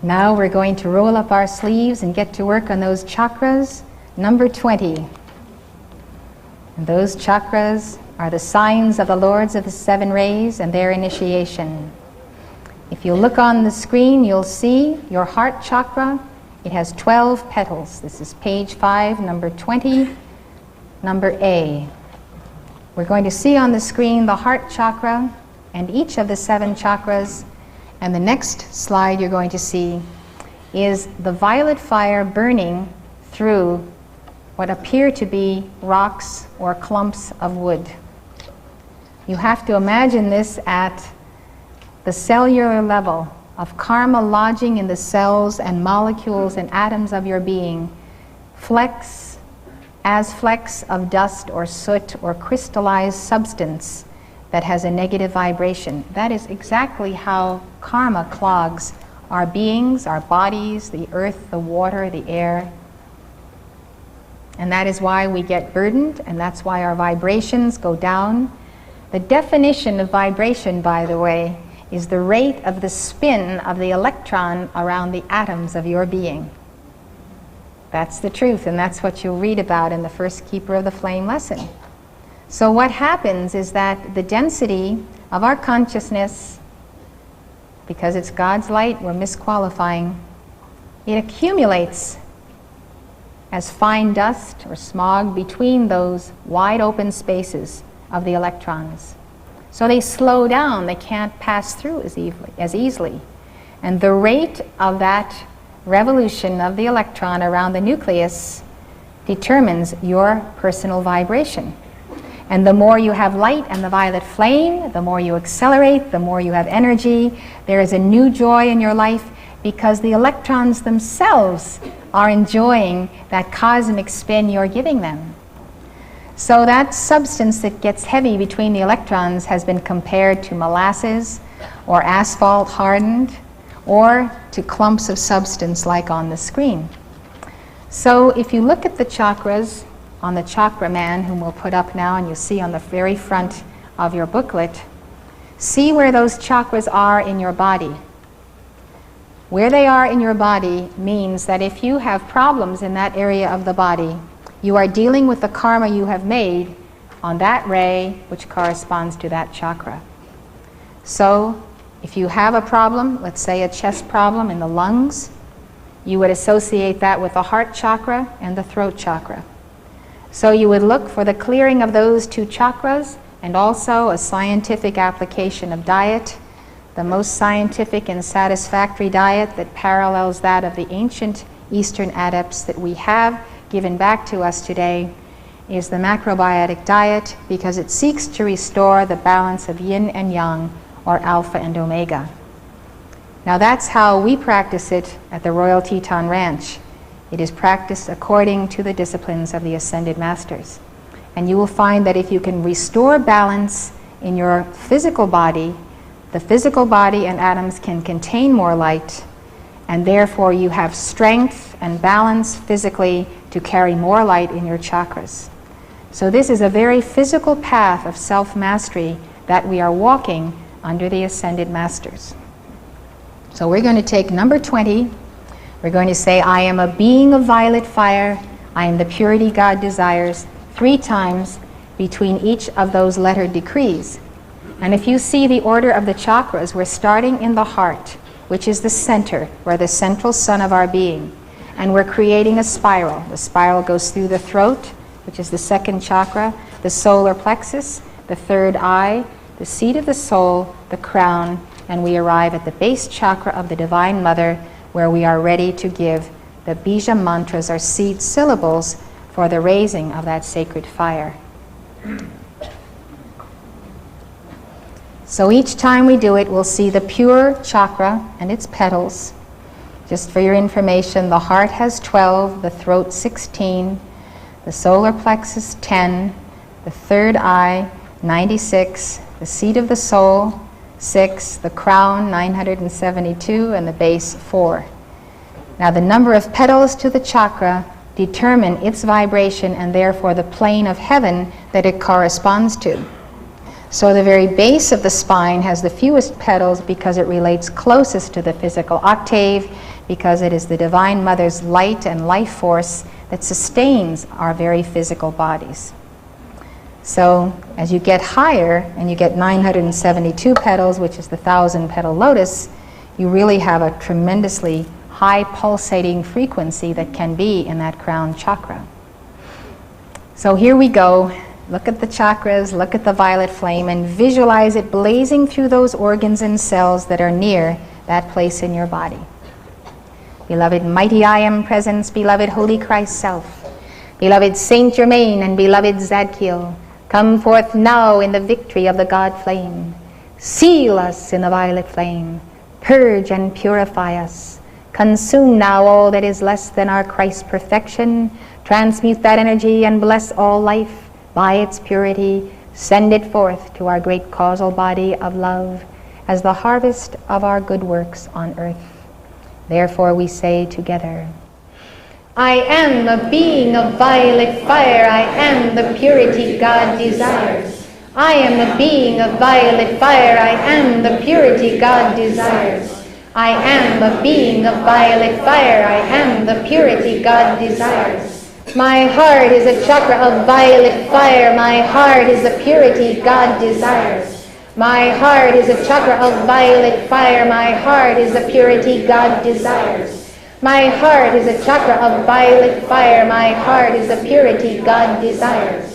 Now we're going to roll up our sleeves and get to work on those chakras, number 20. And those chakras are the signs of the Lords of the Seven Rays and their initiation. If you look on the screen, you'll see your heart chakra. It has 12 petals. This is page 5, number 20, number A. We're going to see on the screen the heart chakra and each of the 7 chakras. And the next slide you're going to see is the violet fire burning through what appear to be rocks or clumps of wood. You have to imagine this at the cellular level of karma lodging in the cells and molecules and atoms of your being, flecks of dust or soot or crystallized substance that has a negative vibration. That is exactly how karma clogs our beings, our bodies, the earth, the water, the air. And that is why we get burdened, and that's why our vibrations go down. The definition of vibration, by the way, is the rate of the spin of the electron around the atoms of your being. That's the truth, and that's what you'll read about in the first Keeper of the Flame lesson. So what happens is that the density of our consciousness, because it's God's light, we're misqualifying, it accumulates as fine dust or smog between those wide open spaces of the electrons. So they slow down, they can't pass through as easily. And the rate of that revolution of the electron around the nucleus determines your personal vibration. And the more you have light and the violet flame, the more you accelerate, the more you have energy. There is a new joy in your life because the electrons themselves are enjoying that cosmic spin you're giving them. So that substance that gets heavy between the electrons has been compared to molasses or asphalt hardened or to clumps of substance like on the screen. So if you look at the chakras on the chakra man, whom we'll put up now and you'll see on the very front of your booklet, see where those chakras are in your body. Where they are in your body means that if you have problems in that area of the body, you are dealing with the karma you have made on that ray which corresponds to that chakra. So if you have a problem, let's say a chest problem in the lungs, you would associate that with the heart chakra and the throat chakra. So you would look for the clearing of those 2 chakras and also a scientific application of diet, the most scientific and satisfactory diet that parallels that of the ancient Eastern adepts that we have given back to us today is the macrobiotic diet, because it seeks to restore the balance of yin and yang, or alpha and omega. Now that's how we practice it at the Royal Teton Ranch. It is practiced according to the disciplines of the Ascended Masters. And you will find that if you can restore balance in your physical body, the physical body and atoms can contain more light, and therefore you have strength and balance physically to carry more light in your chakras. So this is a very physical path of self-mastery that we are walking under the Ascended Masters. So we're going to take number 20. We're going to say, I am a being of violet fire. I am the purity God desires, 3 times between each of those lettered decrees. And if you see the order of the chakras, we're starting in the heart, which is the center, or the central sun of our being. And we're creating a spiral. The spiral goes through the throat, which is the 2nd chakra, the solar plexus, the 3rd eye, the seat of the soul, the crown, and we arrive at the base chakra of the Divine Mother, where we are ready to give the bija mantras, or seed syllables, for the raising of that sacred fire. So each time we do it, we'll see the pure chakra and its petals. Just for your information, the heart has 12, the throat 16, the solar plexus 10, the 3rd eye 96, the seat of the soul 6, the crown 972, and the base 4. Now the number of petals to the chakra determine its vibration and therefore the plane of heaven that it corresponds to. So the very base of the spine has the fewest petals because it relates closest to the physical octave, because it is the Divine Mother's light and life force that sustains our very physical bodies. So as you get higher and you get 972 petals, which is the 1,000-petal lotus, you really have a tremendously high pulsating frequency that can be in that crown chakra. So here we go. Look at the chakras, look at the violet flame, and visualize it blazing through those organs and cells that are near that place in your body. Beloved mighty I Am Presence, beloved Holy Christ Self, beloved Saint Germain and beloved Zadkiel, come forth now in the victory of the God flame. Seal us in the violet flame. Purge and purify us. Consume now all that is less than our Christ perfection. Transmute that energy and bless all life by its purity. Send it forth to our great causal body of love as the harvest of our good works on earth. Therefore we say together, I am a being of violet fire. I am the purity God desires. I am a being of violet fire. I am the purity God desires. I am a being of violet fire. I am the purity God desires. My heart is a chakra of violet fire. My heart is the purity God desires. My heart is a chakra of violet fire. My heart is the purity God desires. My heart is a chakra of violet fire. My heart is the purity God desires.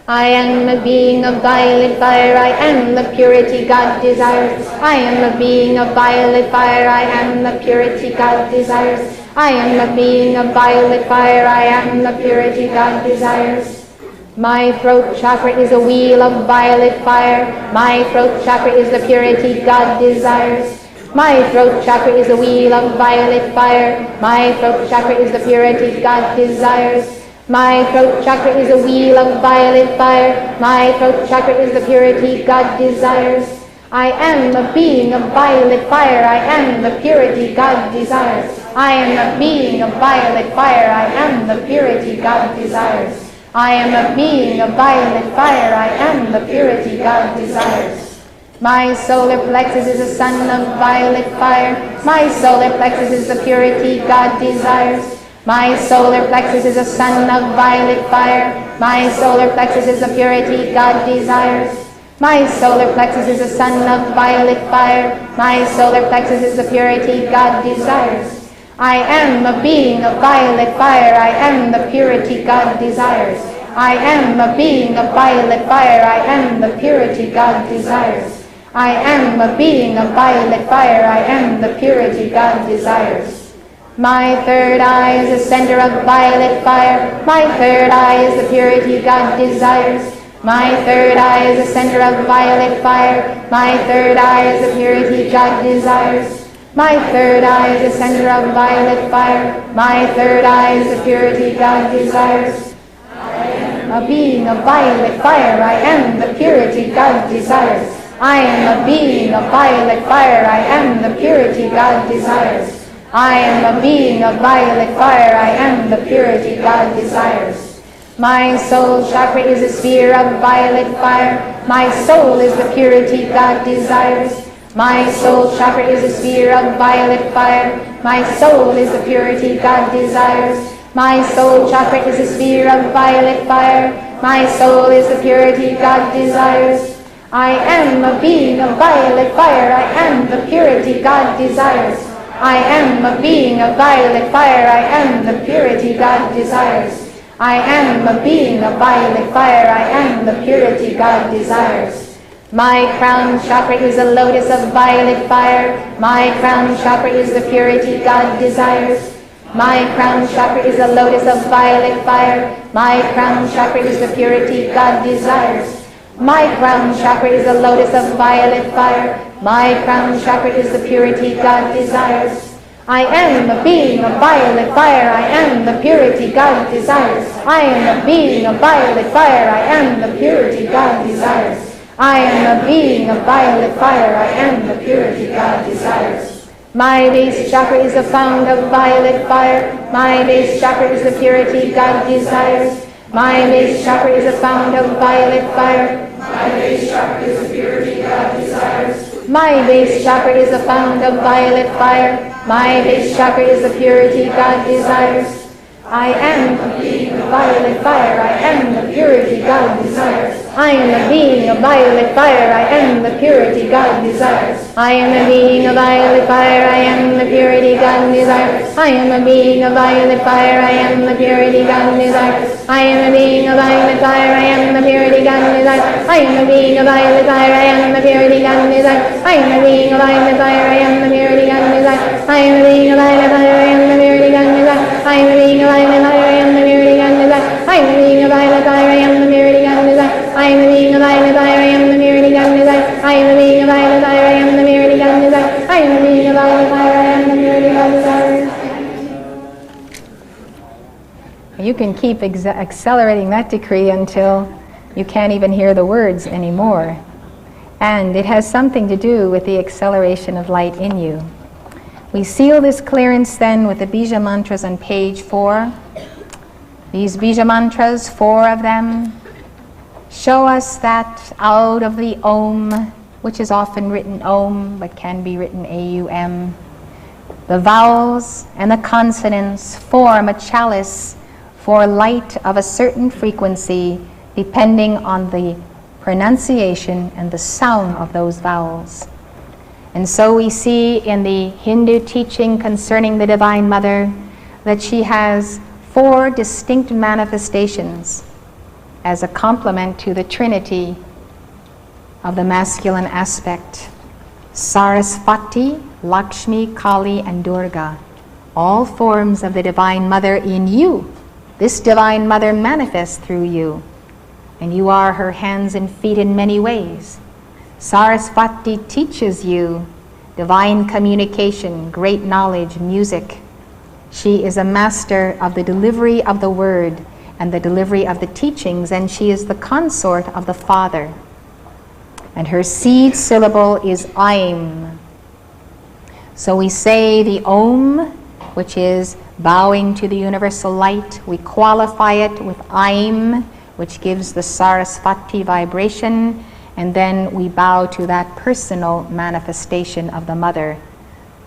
I am a being of violet fire. I am the purity God desires. I am a being of violet fire. I am the purity God desires. I am a being of violet fire. I am the purity God desires. My throat chakra is a wheel of violet fire. My throat chakra is the purity God desires. My throat chakra is a wheel of violet fire. My throat chakra is the purity God desires. My throat chakra is a wheel of violet fire. My throat chakra is the purity God desires. I am a being of violet fire. I am the purity God desires. I am a being of violet fire. I am the purity God desires. I am a being of violet fire. I am the purity God desires. My solar plexus is a sun of violet fire. My solar plexus is the purity God desires. My solar plexus is a sun of violet fire. My solar plexus is the purity God desires. My solar plexus is a sun of violet fire. My solar plexus is the purity God desires. I am a being of violet fire. I am the purity God desires. I am a being of violet fire. I am the purity God desires. I am a being of violet fire. I am the purity God desires. My third eye is the center of violet fire. My third eye is the purity God desires. My third eye is the center of violet fire. My third eye is the purity God desires. My third eye is the center of violet fire. My third eye is the purity God desires. I am a being of violet fire. I am the purity God desires. I am a being of violet fire. I am the purity God desires. I am a being of violet fire. I am the purity God desires. My soul chakra is a sphere of violet fire. My soul is the purity God desires. My soul chakra is a sphere of violet fire. My soul is the purity God desires. My soul chakra is a sphere of violet fire. My soul is the purity God desires. I am a being of violet fire. I am the purity God desires. I am a being of violet fire. I am the purity God desires. I am a being of violet fire. I am the purity God desires. My crown chakra is a lotus of violet fire. My crown chakra is the purity God desires. My crown chakra is a lotus of violet fire. My crown chakra is the purity God desires. My crown chakra is a lotus of violet fire. My crown chakra is the purity God desires. I am a being of violet fire. I am the purity God desires. I am a being of violet fire. I am the purity God desires. I am a being of violet fire. I am the purity God desires. My base chakra is a fount of violet fire. My base chakra is the purity God desires. My base chakra is a fount of violet fire. My base chakra is a fount of violet fire. My base chakra is the purity God desires. I am a being of violet fire. I am the purity God desires. I am a being of violet fire. I am the purity God desires. I am a being of violet fire. I am the purity God desires. I am a being of violet fire. I am the purity God desires. I am a being of violet fire. I am the purity God desires. I am a being of violet fire. I am the purity God desires. I am a being of violet fire. I am the purity God desires. I am a being of violet fire. I am the purity God desires. I am a being of violet fire. I am the purity God desires. I am a being of violet fire. I am the purity God desires. I am a being of violet fire. I am the purity God desires. I am a being of violet fire. I am the purity God desires. I am a being of violet fire. I am the purity God desires. You can keep accelerating that decree until you can't even hear the words anymore. And it has something to do with the acceleration of light in you. We seal this clearance then with the bija mantras on page 4. These bija mantras, 4 of them, show us that out of the Om, which is often written Om but can be written A-U-M, the vowels and the consonants form a chalice for light of a certain frequency depending on the pronunciation and the sound of those vowels. And so we see in the Hindu teaching concerning the Divine Mother that she has 4 distinct manifestations as a complement to the Trinity of the masculine aspect. Sarasvati, Lakshmi, Kali, and Durga, all forms of the Divine Mother in you. This Divine Mother manifests through you, and you are her hands and feet in many ways. Sarasvati teaches you divine communication, great knowledge, music. She is a master of the delivery of the word and the delivery of the teachings, and she is the consort of the Father. And her seed syllable is Aim. So we say the Om, which is bowing to the universal light. We qualify it with Aim, which gives the Sarasvati vibration, and then we bow to that personal manifestation of the Mother.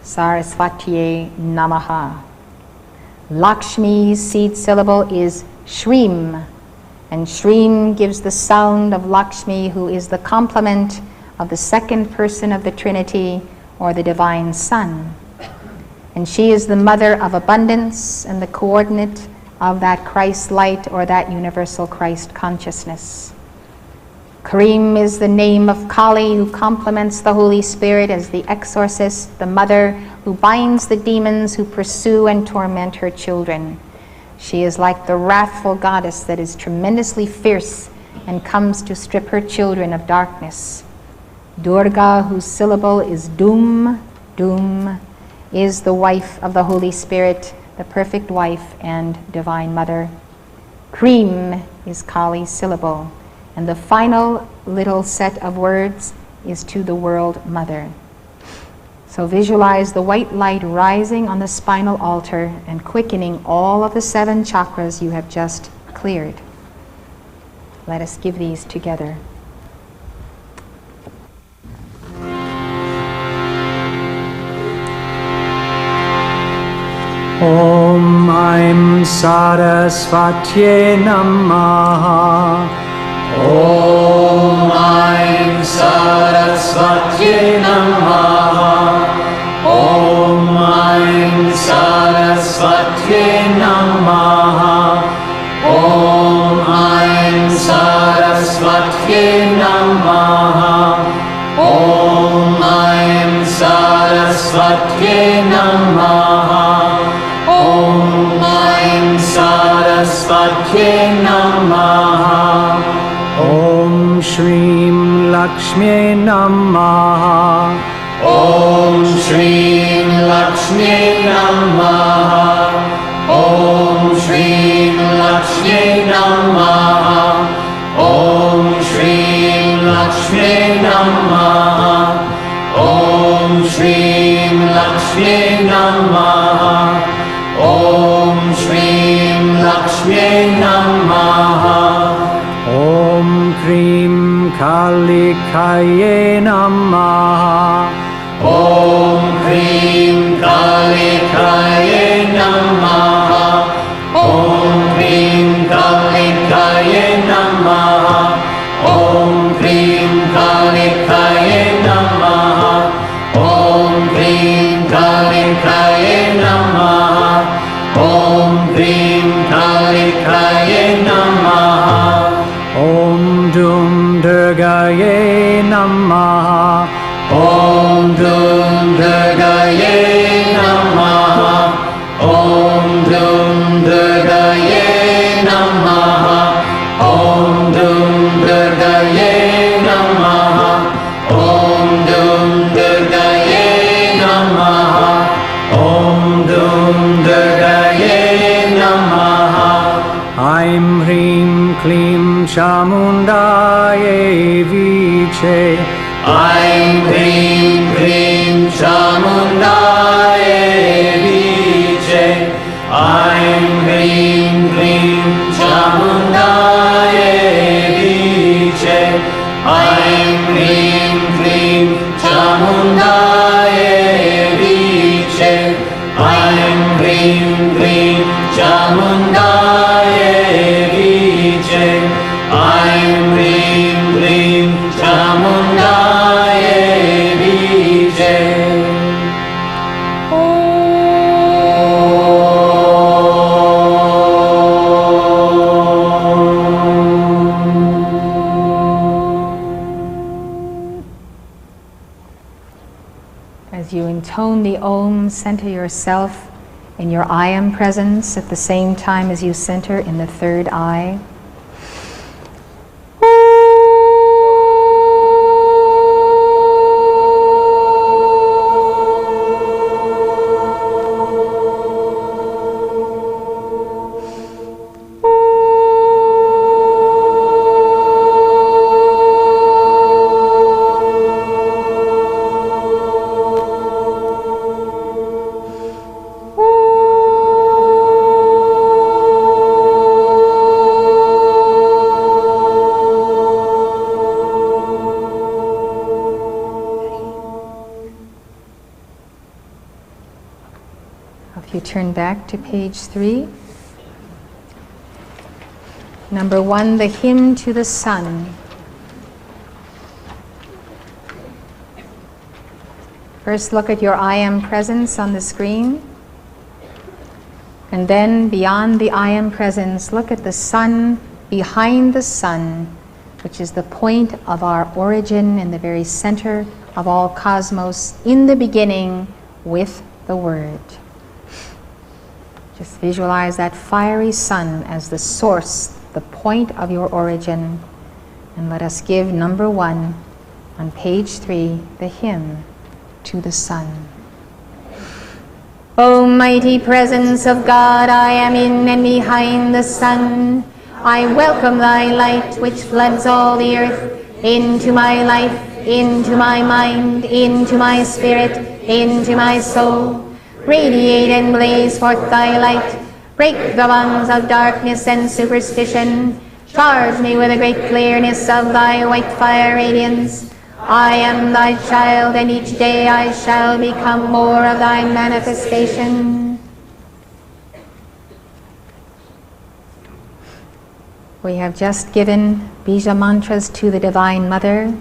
Sarasvatiye Namaha. Lakshmi's seed syllable is Shrim, and Shrim gives the sound of Lakshmi, who is the complement of the second person of the Trinity, or the Divine Son. And she is the mother of abundance and the coordinate of that Christ light, or that universal Christ consciousness. Karim is the name of Kali, who complements the Holy Spirit as the exorcist, the mother who binds the demons who pursue and torment her children. She is like the wrathful goddess that is tremendously fierce and comes to strip her children of darkness. Durga, whose syllable is Dum, Dum, is the wife of the Holy Spirit, the perfect wife and Divine Mother. Cream is Kali's syllable, and the final little set of words is to the World Mother. So visualize the white light rising on the spinal altar and quickening all of the 7 chakras you have just cleared. Let us give these together. Om Aim Sarasvatye Namaha. Om Aim Sarasvatye Namaha. Om Aim Sarasvatye Namaha. Om Aim Sarasvatye Namaha. Om Aim Sarasvatye Namaha. Om Aim Sarasvatye Namaha. Om Shrim Lakshmi Namaha. Om Shrim Lakshmi Namaha. Om Shrim Lakshmi Namaha. Om Shrim Lakshmi Namaha. Om Shrim Lakshmi Namaha. Om Shrim Lakshmi Namaha. Om Krim Kalikaye Namaha. Om Krim Kalikaye Namaha. Om Krim Kalikaye Namaha. Om Krim Kalikaye Namaha. Om Krim Kalikaye Namaha. Om Krim Kalikaye Namaha. Om Dum Durgaye Namaha. Om Dum Durgaye Namaha. Om Dum Durgaye Namaha. Om Dum Durgaye Namaha. Om Dum Durgaye Namaha. Om Dum Durgaye Namaha. Aim Hrim Klim Chamundaye Viche. Aim Hrim Krim Chamundaye Viche. Aim Hrim Krim Chamundaye Viche. Aim Hrim Krim Chamundaye Viche. Aim Hrim Krim Chamundaye Viche. Aim Hrim Krim Chamundaye Viche. As you intone the Om, center yourself in your I Am presence at the same time as you center in the third eye. If you turn back to page 3. Number 1, the hymn to the sun. First, look at your I Am presence on the screen. And then, beyond the I Am presence, look at the sun behind the sun, which is the point of our origin in the very center of all cosmos, in the beginning with the Word. Just visualize that fiery sun as the source, the point of your origin. And let us give number 1 on page 3, the hymn to the sun. O mighty presence of God, I am in and behind the sun. I welcome thy light which floods all the earth, into my life, into my mind, into my spirit, into my soul. Radiate and blaze forth thy light. Break the bonds of darkness and superstition. Charge me with a great clearness of thy white fire radiance. I am thy child, and each day I shall become more of thy manifestation. We have just given Bija mantras to the Divine Mother,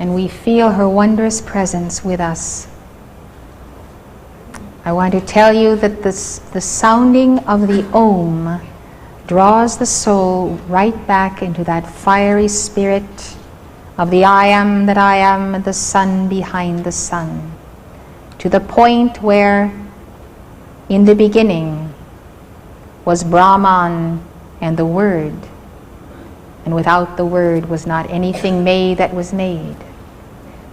and we feel her wondrous presence with us. I want to tell you that the sounding of the Om draws the soul right back into that fiery spirit of the I Am that I Am, the sun behind the sun, to the point where in the beginning was Brahman and the Word, and without the Word was not anything made that was made.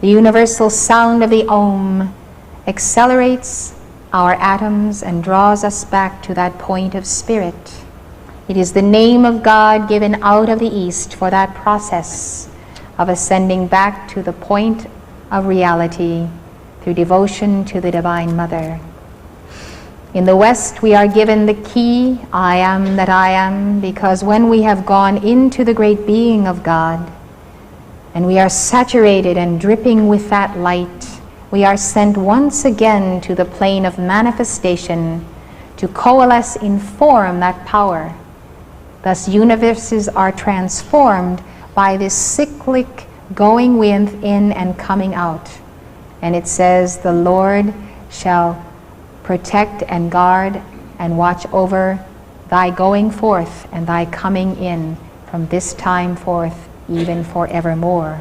The universal sound of the Om accelerates our atoms and draws us back to that point of spirit. It is the name of God given out of the East for that process of ascending back to the point of reality through devotion to the Divine Mother. In the West, we are given the key, I am that I am, because when we have gone into the great being of God, And we are saturated and dripping with that light. We are sent once again to the plane of manifestation to coalesce in form that power. Thus universes are transformed by this cyclic going within and coming out. And it says, the Lord shall protect and guard and watch over thy going forth and thy coming in from this time forth, even forevermore.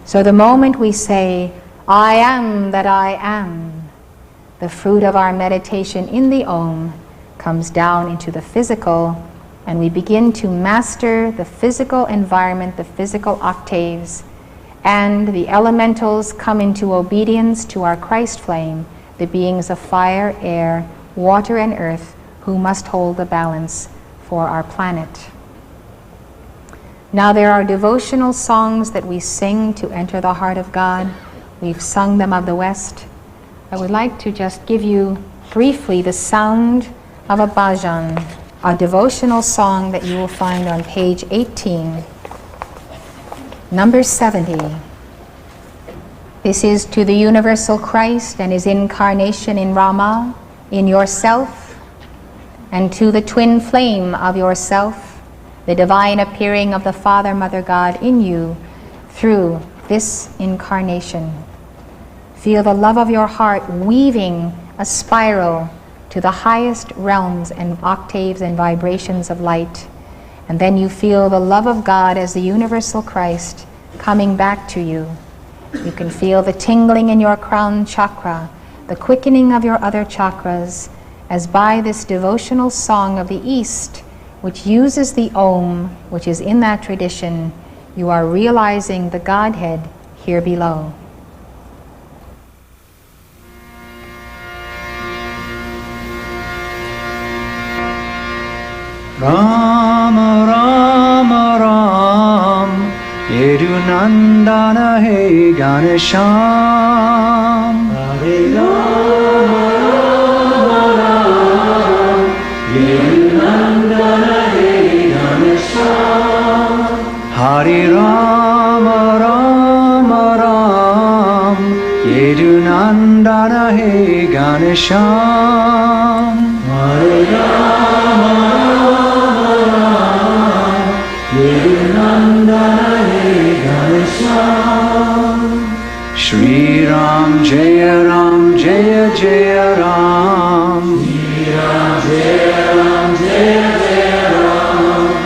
So the moment we say, I am that I am, the fruit of our meditation in the Om comes down into the physical, and we begin to master the physical environment, the physical octaves, and the elementals come into obedience to our Christ flame, the beings of fire, air, water, and earth, who must hold the balance for our planet. Now there are devotional songs that we sing to enter the heart of God. We've sung them of the West. I would like to just give you briefly the sound of a bhajan, a devotional song that you will find on page 18, number 70. This is to the universal Christ and his incarnation in Rama, in yourself, and to the twin flame of yourself, the divine appearing of the Father, Mother God in you through this incarnation. Feel the love of your heart weaving a spiral to the highest realms and octaves and vibrations of light. And then you feel the love of God as the universal Christ coming back to you. You can feel the tingling in your crown chakra, the quickening of your other chakras, as by this devotional song of the East, which uses the Om, which is in that tradition, you are realizing the Godhead here below. Ram Ram Ram Yedunandana He Ganesham Hare Rama Rama Yedunandana He Ganesham. Hare Rama Rama Ram Yedunandana He Ganesham Hare Rama Shri Ram Jaya Ram Jaya Jaya Ram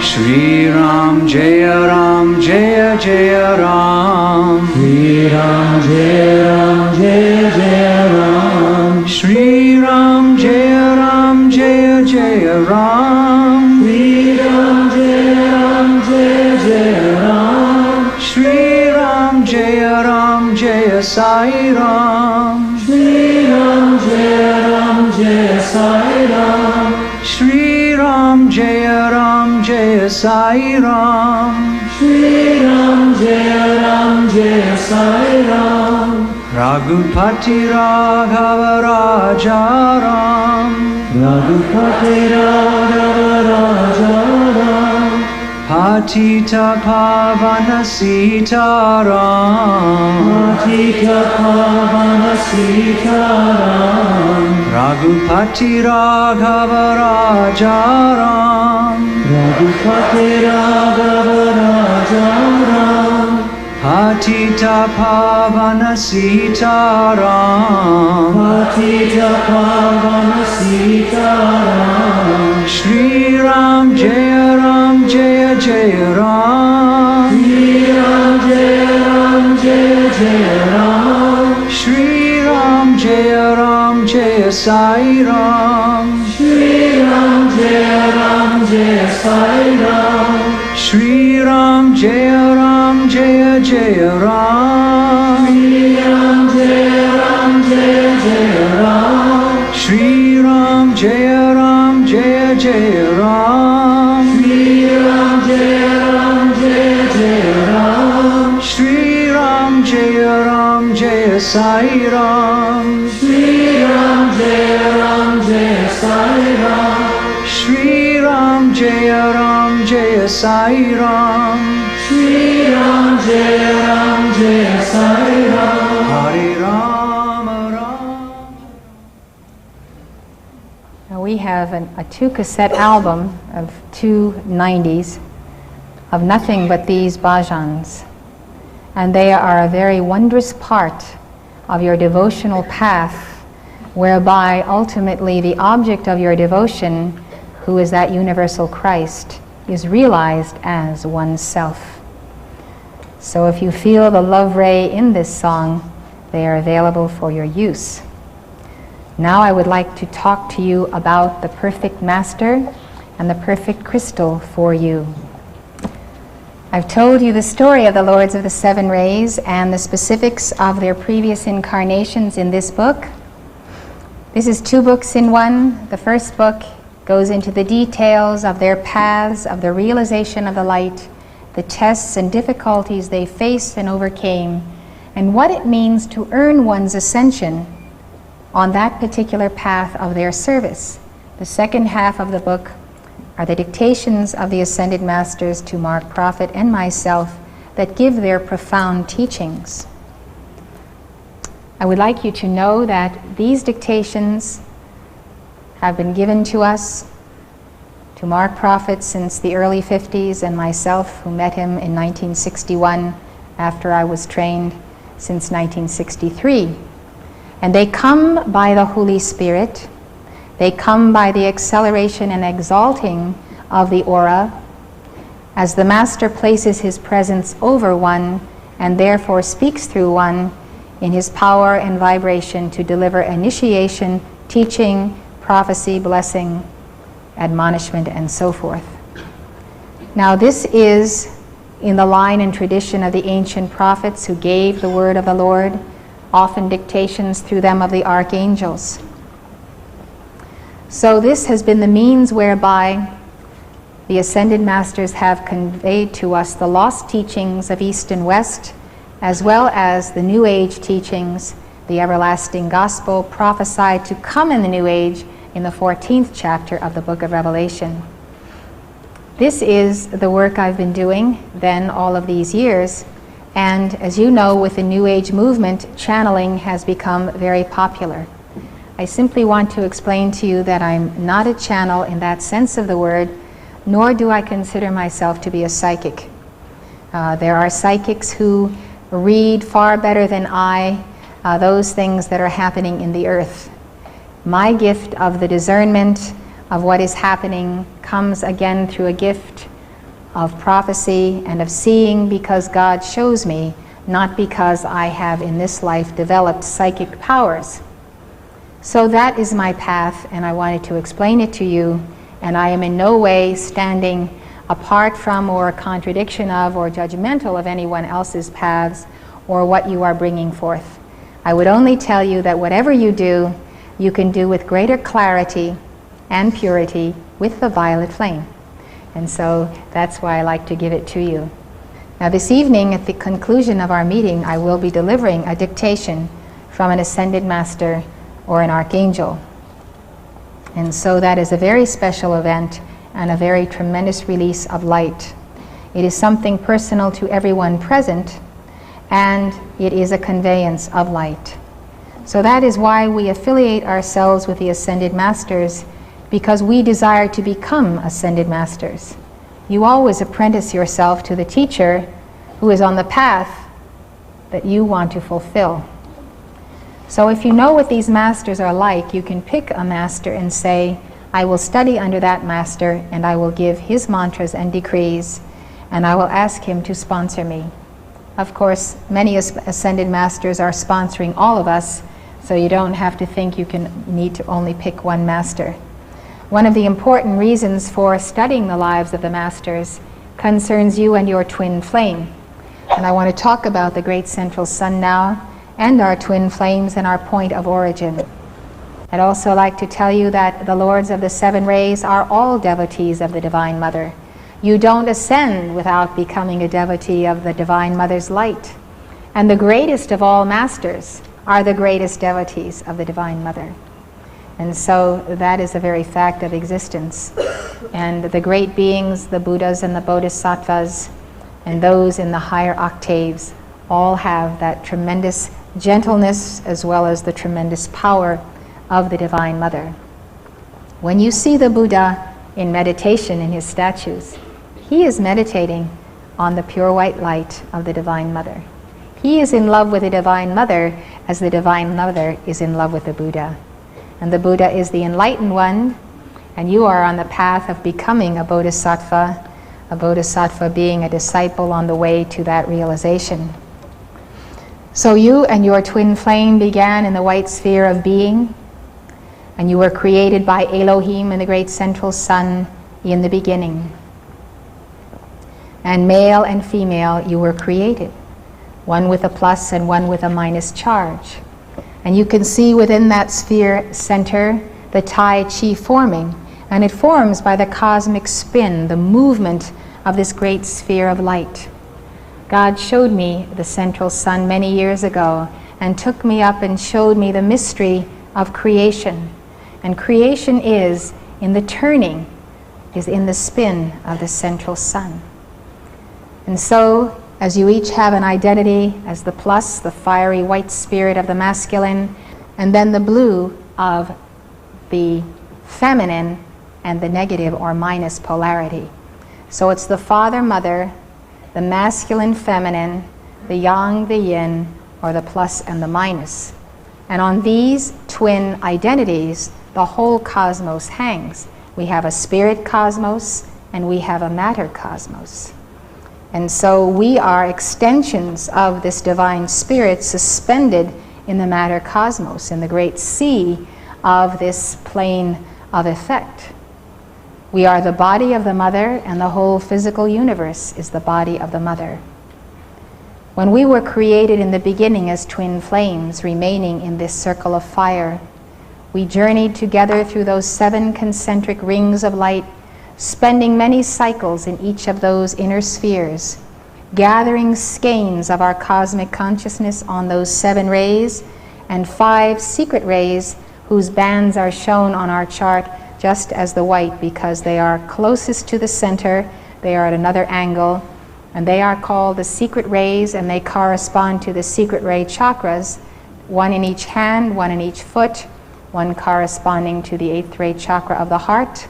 Shri Ram Jaya Ram Jaya Jaya Ram Shri Ram Jaya Ram Jaya Jaya Ram Shri Ram Jaya Ram Jaya Jaya Ram Shri Ram Jaya Ram Jaya Jaya Ram Shri Ram Jaya Ram Jaya Sai Ram Shri Ram Jaya Ram Jaya Sai Ram Shri Ram Jaya Ram Jaya Sai Ram Shri Ram Jaya Ram Jaya Sai Ram Raghupati Raghava Raja Ram Raghupati Raghava Raja Ram Patita Pavana Sita Ram Patita Pavana Sita Ram Raghupati Raghava Raja Ram Raghupati Raghava Raja Ram Patita Pavana Sita Ram Patita Pavana Sita Ram Shri Ram Jaya Ram Jaya Jaya Ram Shri Ram Jaya Ram Jaya Jaya Ram Shri Ram Jaya Ram Jaya Sai Ram Shri Ram Jaya Ram Jaya Sai Ram Shri Ram Jaya Ram Jaya Jaya Ram Shri Ram Jaya Ram Jaya Jaya Ram Shri Ram Jaya Ram Jaya Jaya Ram Shri Ram Jaya Ram Jaya Jaya Ram Shri Ram Jaya Ram Jaya Sai Ram Shri Ram Jaya Ram Jaya Sai Ram Shri Ram Jaya Ram Jaya Sai Ram Sri Ram Jaya Sai Ram. Hare Rama Rama. Now we have a 2-cassette album of 2 90s of nothing but these bhajans. And they are a very wondrous part of your devotional path, whereby ultimately the object of your devotion, who is that universal Christ, is realized as oneself. So if you feel the love ray in this song, they are available for your use. Now I would like to talk to you about the perfect master and the perfect crystal for you. I've told you the story of the Lords of the Seven Rays and the specifics of their previous incarnations in this book. This is 2 books in one. The first book goes into the details of their paths, of the realization of the light, the tests and difficulties they faced and overcame, and what it means to earn one's ascension on that particular path of their service. The second half of the book are the dictations of the Ascended Masters to Mark Prophet and myself that give their profound teachings. I would like you to know that these dictations have been given to us, to Mark Prophet since the early 50s, and myself, who met him in 1961 after I was trained, since 1963. And they come by the Holy Spirit. They come by the acceleration and exalting of the aura as the Master places his presence over one and therefore speaks through one in his power and vibration to deliver initiation, teaching, prophecy, blessing, admonishment, and so forth. Now this is in the line and tradition of the ancient prophets who gave the word of the Lord, often dictations through them of the archangels. So this has been the means whereby the Ascended Masters have conveyed to us the lost teachings of East and West, as well as the New Age teachings, the everlasting gospel prophesied to come in the New Age in the 14th chapter of the book of Revelation. This is the work I've been doing then all of these years, and as you know, with the New Age movement, channeling has become very popular. I simply want to explain to you that I'm not a channel in that sense of the word, nor do I consider myself to be a psychic. There are psychics who read far better than I those things that are happening in the earth. My gift of the discernment of what is happening comes again through a gift of prophecy and of seeing because God shows me, not because I have in this life developed psychic powers. So that is my path, and I wanted to explain it to you, and I am in no way standing apart from or a contradiction of or judgmental of anyone else's paths or what you are bringing forth. I would only tell you that whatever you do, you can do with greater clarity and purity with the violet flame. And so that's why I like to give it to you. Now this evening, at the conclusion of our meeting, I will be delivering a dictation from an Ascended Master or an Archangel. And so that is a very special event and a very tremendous release of light. It is something personal to everyone present, and it is a conveyance of light. So that is why we affiliate ourselves with the Ascended Masters, because we desire to become Ascended Masters. You always apprentice yourself to the teacher who is on the path that you want to fulfill. So if you know what these masters are like, you can pick a master and say, I will study under that master and I will give his mantras and decrees, and I will ask him to sponsor me. Of course, many Ascended Masters are sponsoring all of us, so you don't have to think you need to only pick one master. One of the important reasons for studying the lives of the masters concerns you and your twin flame. And I want to talk about the great central sun now, and our twin flames and our point of origin. I'd also like to tell you that the Lords of the Seven Rays are all devotees of the Divine Mother. You don't ascend without becoming a devotee of the Divine Mother's light. And the greatest of all masters are the greatest devotees of the Divine Mother. And so that is a very fact of existence. And the great beings, the Buddhas and the Bodhisattvas, and those in the higher octaves all have that tremendous gentleness as well as the tremendous power of the Divine Mother. When you see the Buddha in meditation in his statues, he is meditating on the pure white light of the Divine Mother. He is in love with the Divine Mother as the Divine Mother is in love with the Buddha. And the Buddha is the enlightened one, and you are on the path of becoming a bodhisattva being a disciple on the way to that realization. So you and your twin flame began in the white sphere of being, and you were created by Elohim and the great central sun in the beginning. And male and female you were created, one with a plus and one with a minus charge. And you can see within that sphere center the Tai Chi forming, and it forms by the cosmic spin, the movement of this great sphere of light. God showed me the central sun many years ago and took me up and showed me the mystery of creation. And creation is in the turning, is in the spin of the central sun. And so, as you each have an identity as the plus, the fiery white spirit of the masculine, and then the blue of the feminine and the negative or minus polarity. So it's the father, mother, the masculine, feminine, the yang, the yin, or the plus and the minus. And on these twin identities, the whole cosmos hangs. We have a spirit cosmos and we have a matter cosmos. And so we are extensions of this divine spirit suspended in the matter cosmos, in the great sea of this plane of effect. We are the body of the mother, and the whole physical universe is the body of the mother. When we were created in the beginning as twin flames, remaining in this circle of fire, we journeyed together through those 7 concentric rings of light, spending many cycles in each of those inner spheres, gathering skeins of our cosmic consciousness on those 7 rays, and 5 secret rays whose bands are shown on our chart just as the white, because they are closest to the center, they are at another angle, and they are called the secret rays, and they correspond to the secret ray chakras, 1 in each hand, 1 in each foot, 1 corresponding to the 8th ray chakra of the heart.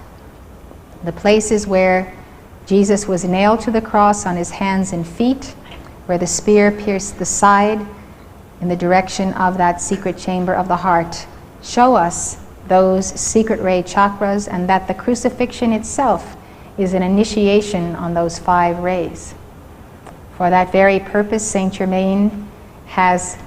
The places where Jesus was nailed to the cross on his hands and feet, where the spear pierced the side in the direction of that secret chamber of the heart, show us those secret ray chakras, and that the crucifixion itself is an initiation on those 5 rays. For that very purpose, Saint Germain has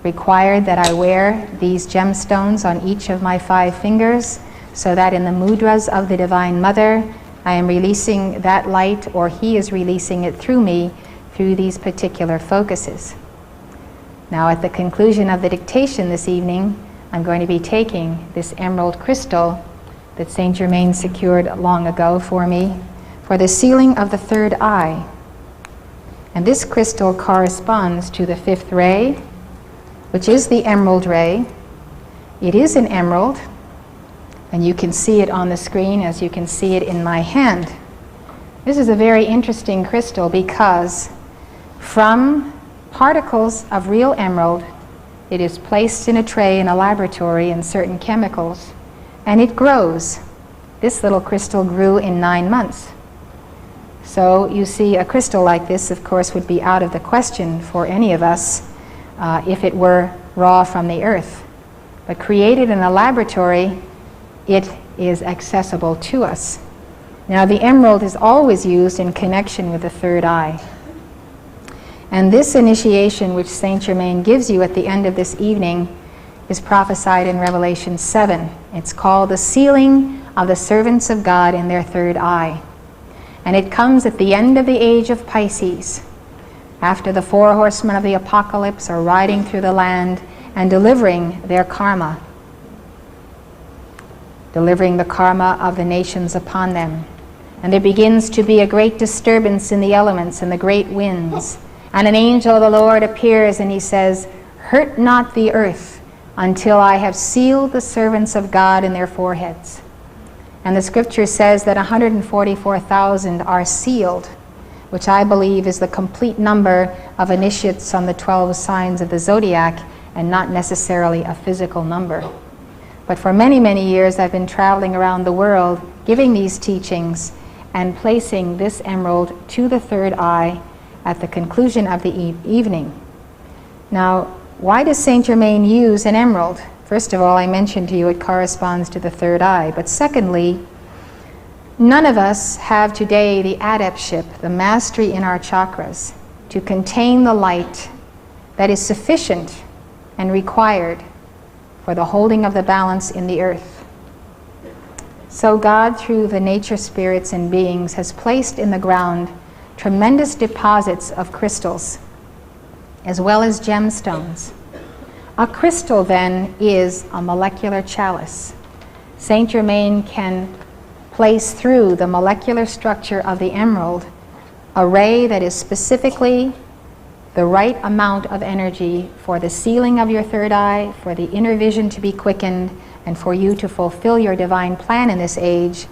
required that I wear these gemstones on each of my 5 fingers, so that in the mudras of the Divine Mother, I am releasing that light, or he is releasing it through me, through these particular focuses. Now, at the conclusion of the dictation this evening, I'm going to be taking this emerald crystal that Saint Germain secured long ago for me for the sealing of the 3rd eye. And this crystal corresponds to the 5th ray, which is the emerald ray. It is an emerald, and you can see it on the screen as you can see it in my hand. This is a very interesting crystal because from particles of real emerald, it is placed in a tray in a laboratory in certain chemicals, and it grows. This little crystal grew in 9 months. So you see, a crystal like this, of course, would be out of the question for any of us if it were raw from the earth. But created in a laboratory, it is accessible to us. Now, the emerald is always used in connection with the 3rd eye. And this initiation which Saint Germain gives you at the end of this evening is prophesied in Revelation 7. It's called the sealing of the servants of God in their 3rd eye. And it comes at the end of the age of Pisces, after the 4 horsemen of the apocalypse are riding through the land and delivering their karma, delivering the karma of the nations upon them. And there begins to be a great disturbance in the elements and the great winds. And an angel of the Lord appears and he says, "Hurt not the earth until I have sealed the servants of God in their foreheads." And the scripture says that 144,000 are sealed. which I believe is the complete number of initiates on the 12 signs of the zodiac and not necessarily a physical number. But for many, many years I've been traveling around the world giving these teachings and placing this emerald to the third eye at the conclusion of the evening. Now, why does Saint Germain use an emerald? First of all, I mentioned to you it corresponds to the third eye. But secondly, none of us have today the adeptship, the mastery in our chakras, to contain the light that is sufficient and required for the holding of the balance in the earth. So God, through the nature spirits and beings, has placed in the ground tremendous deposits of crystals, as well as gemstones. A crystal, then, is a molecular chalice. Saint Germain can place through the molecular structure of the emerald a ray that is specifically the right amount of energy for the sealing of your third eye, for the inner vision to be quickened, and for you to fulfill your divine plan in this age,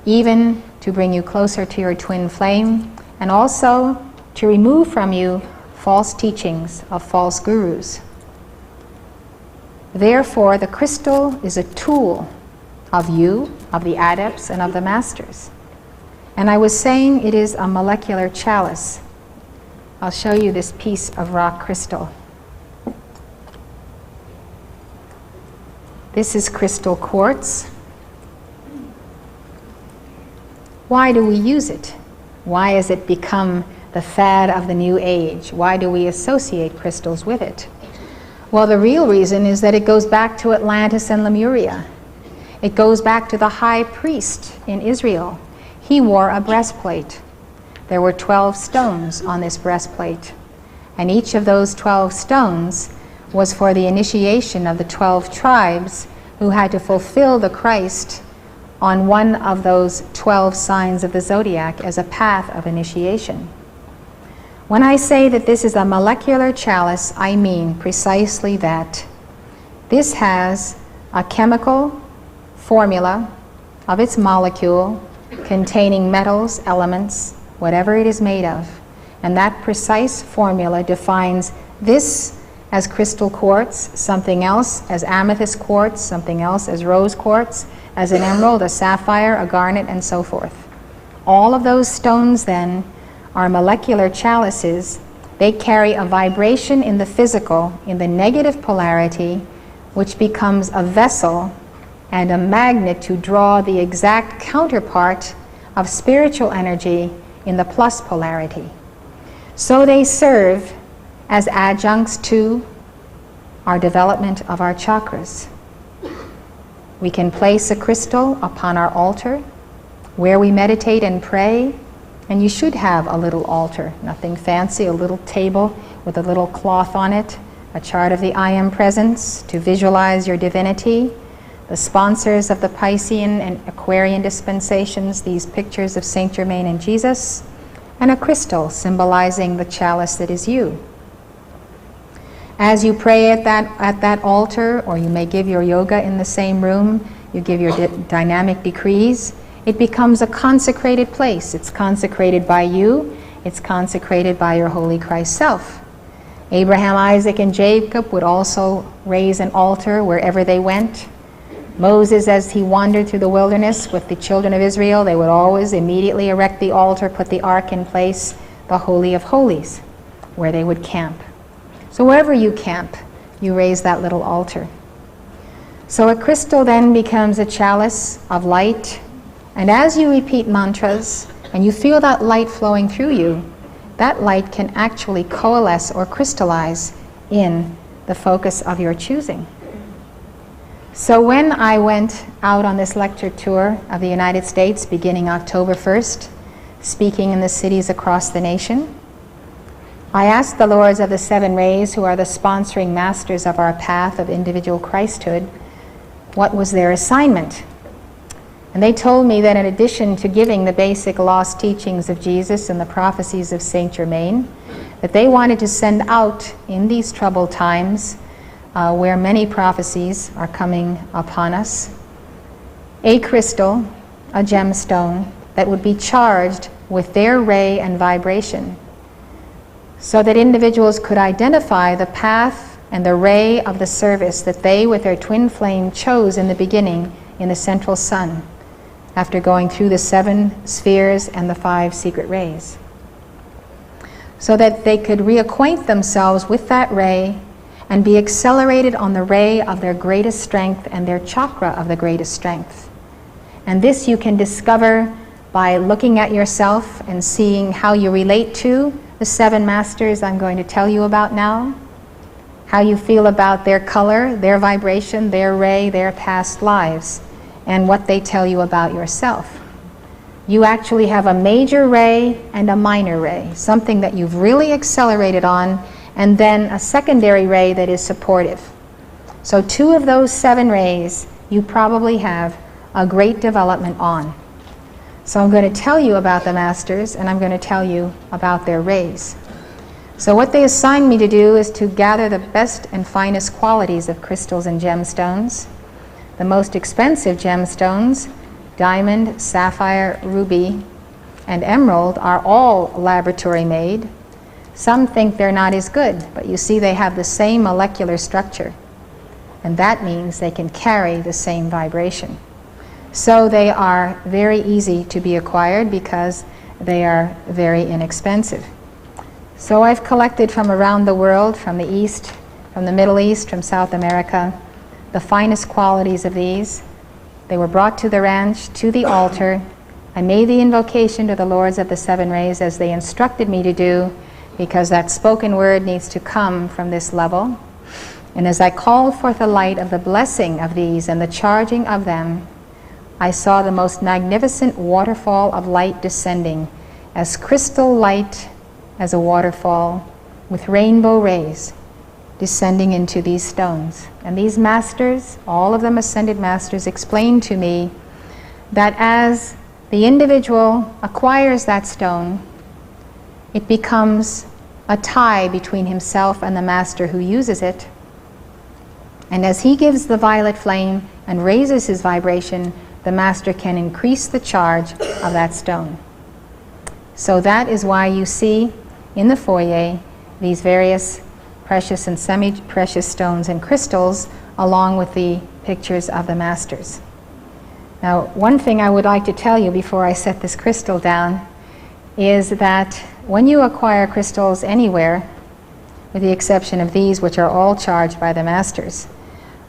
even to bring you closer to your twin flame, and also to remove from you false teachings of false gurus. Therefore, the crystal is a tool of you, of the adepts, and of the masters. And I was saying it is a molecular chalice. I'll show you this piece of rock crystal. This is crystal quartz. Why do we use it? Why has it become the fad of the new age? Why do we associate crystals with it? Well, the real reason is that it goes back to Atlantis and Lemuria. It goes back to the high priest in Israel. He wore a breastplate. There were 12 stones on this breastplate. And each of those 12 stones was for the initiation of the 12 tribes who had to fulfill the Christ on one of those 12 signs of the zodiac as a path of initiation. When I say that this is a molecular chalice, I mean precisely that. This has a chemical formula of its molecule containing metals, elements, whatever it is made of. And that precise formula defines this as crystal quartz, something else as amethyst quartz, something else as rose quartz, as an emerald, a sapphire, a garnet, and so forth. All of those stones then are molecular chalices. They carry a vibration in the physical, in the negative polarity, which becomes a vessel and a magnet to draw the exact counterpart of spiritual energy in the plus polarity. So they serve as adjuncts to our development of our chakras. We can place a crystal upon our altar where we meditate and pray, and you should have a little altar, nothing fancy, a little table with a little cloth on it, a chart of the I Am Presence to visualize your divinity, the sponsors of the Piscean and Aquarian dispensations, these pictures of Saint Germain and Jesus, and a crystal symbolizing the chalice that is you. As you pray at that altar, or you may give your yoga in the same room, you give your dynamic decrees, it becomes a consecrated place. It's consecrated by you, it's consecrated by your Holy Christ self. Abraham, Isaac, and Jacob would also raise an altar wherever they went. Moses, as he wandered through the wilderness with the children of Israel, they would always immediately erect the altar, put the ark in place, the Holy of Holies, where they would camp. So wherever you camp, you raise that little altar. So a crystal then becomes a chalice of light, and as you repeat mantras and you feel that light flowing through you, that light can actually coalesce or crystallize in the focus of your choosing. So when I went out on this lecture tour of the United States beginning October 1st, speaking in the cities across the nation, I asked the Lords of the Seven Rays, who are the sponsoring masters of our path of individual Christhood, what was their assignment. And they told me that in addition to giving the basic lost teachings of Jesus and the prophecies of Saint Germain, that they wanted to send out in these troubled times, where many prophecies are coming upon us, a crystal, a gemstone, that would be charged with their ray and vibration, so that individuals could identify the path and the ray of the service that they, with their twin flame, chose in the beginning in the central sun, after going through the 7 spheres and the 5 secret rays, so that they could reacquaint themselves with that ray and be accelerated on the ray of their greatest strength and their chakra of the greatest strength. And this you can discover by looking at yourself and seeing how you relate to the 7 masters I'm going to tell you about now, how you feel about their color, their vibration, their ray, their past lives, and what they tell you about yourself. You actually have a major ray and a minor ray, something that you've really accelerated on, and then a secondary ray that is supportive. So 2 of those 7 rays you probably have a great development on. So I'm going to tell you about the masters, and I'm going to tell you about their rays. So what they assigned me to do is to gather the best and finest qualities of crystals and gemstones. The most expensive gemstones, diamond, sapphire, ruby, and emerald, are all laboratory made. Some think they're not as good, but you see they have the same molecular structure, and that means they can carry the same vibration. So they are very easy to be acquired because they are very inexpensive. So I've collected from around the world, from the East, from the Middle East, from South America, the finest qualities of these. They were brought to the ranch, to the altar. I made the invocation to the Lords of the 7 rays as they instructed me to do, because that spoken word needs to come from this level. And as I called forth the light of the blessing of these and the charging of them, I saw the most magnificent waterfall of light descending, as crystal light as a waterfall, with rainbow rays descending into these stones. And these masters, all of them ascended masters, explained to me that as the individual acquires that stone, it becomes a tie between himself and the master who uses it. And as he gives the violet flame and raises his vibration, the master can increase the charge of that stone. So that is why you see in the foyer these various precious and semi-precious stones and crystals, along with the pictures of the masters. Now, one thing I would like to tell you before I set this crystal down is that when you acquire crystals anywhere, with the exception of these, which are all charged by the masters,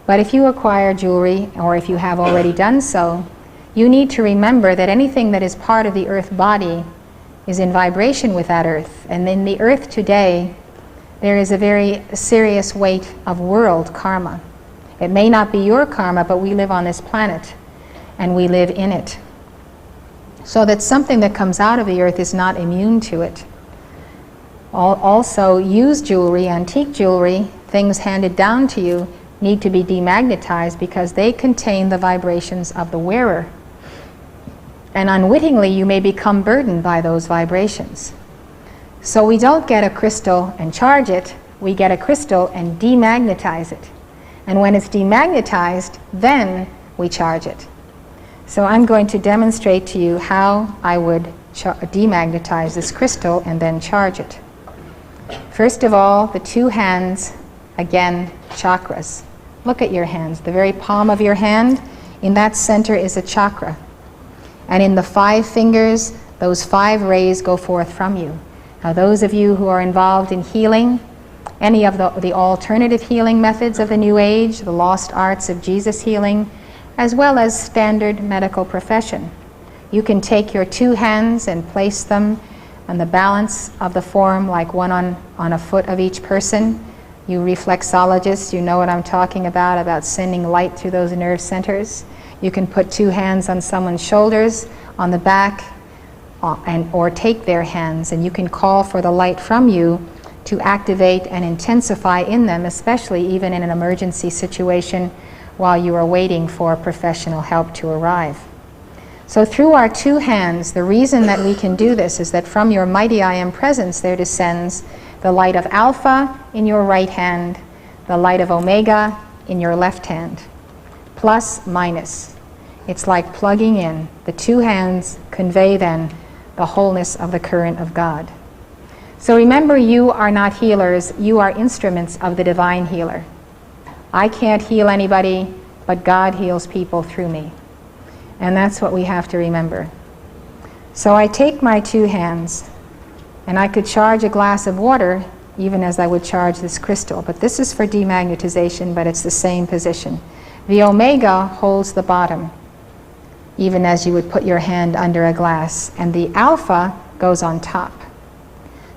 but if you acquire jewelry, or if you have already done so, you need to remember that anything that is part of the earth body is in vibration with that earth. And in the earth today, there is a very serious weight of world karma. It may not be your karma, but we live on this planet, and we live in it. So that something that comes out of the earth is not immune to it. Also, used jewelry, antique jewelry, things handed down to you, need to be demagnetized because they contain the vibrations of the wearer. And unwittingly, you may become burdened by those vibrations. So we don't get a crystal and charge it, we get a crystal and demagnetize it. And when it's demagnetized, then we charge it. So I'm going to demonstrate to you how I would demagnetize this crystal and then charge it. First of all, the 2 hands, again, chakras. Look at your hands. The very palm of your hand, in that center is a chakra. And in the 5 fingers, those 5 rays go forth from you. Now, those of you who are involved in healing, any of the alternative healing methods of the New Age, the lost arts of Jesus healing, as well as standard medical profession, you can take your 2 hands and place them on the balance of the form, like one on a foot of each person. You reflexologists, you know what I'm talking about sending light through those nerve centers. You can put 2 hands on someone's shoulders, on the back, or take their hands, and you can call for the light from you to activate and intensify in them, especially even in an emergency situation while you are waiting for professional help to arrive. So through our 2 hands, the reason that we can do this is that from your mighty I Am presence there descends the light of Alpha in your right hand, the light of Omega in your left hand, plus, minus. It's like plugging in. The 2 hands convey then the wholeness of the current of God. So remember, you are not healers, you are instruments of the divine healer. I can't heal anybody, but God heals people through me. And that's what we have to remember. So I take my two hands, and I could charge a glass of water even as I would charge this crystal. But this is for demagnetization, but it's the same position. The omega holds the bottom, even as you would put your hand under a glass, and the alpha goes on top.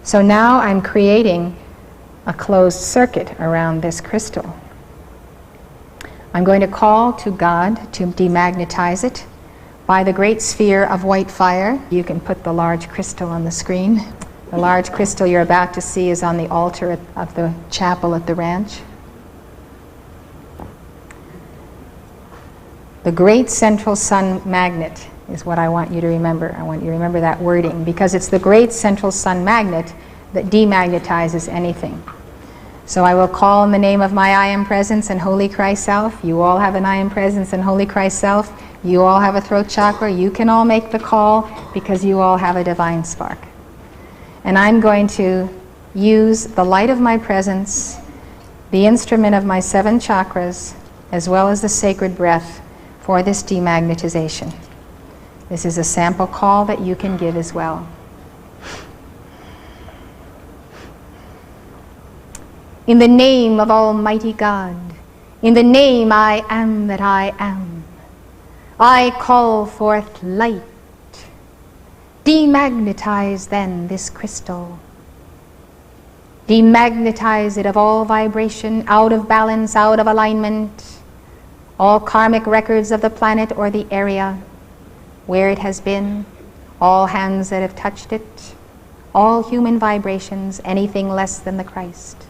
So now I'm creating a closed circuit around this crystal. I'm going to call to God to demagnetize it by the great sphere of white fire. You can put the large crystal on the screen. The large crystal you're about to see is on the altar of the chapel at the ranch. The great central sun magnet is what I want you to remember. I want you to remember that wording, because it's the great central sun magnet that demagnetizes anything. So I will call in the name of my I Am Presence and Holy Christ Self. You all have an I Am Presence and Holy Christ Self. You all have a throat chakra. You can all make the call because you all have a divine spark. And I'm going to use the light of my presence, the instrument of my 7 chakras, as well as the sacred breath for this demagnetization. This is a sample call that you can give as well. In the name of Almighty God, in the name I am that I am, I call forth light. Demagnetize then this crystal. Demagnetize it of all vibration, out of balance, out of alignment, all karmic records of the planet or the area where it has been, all hands that have touched it, all human vibrations, anything less than the Christ.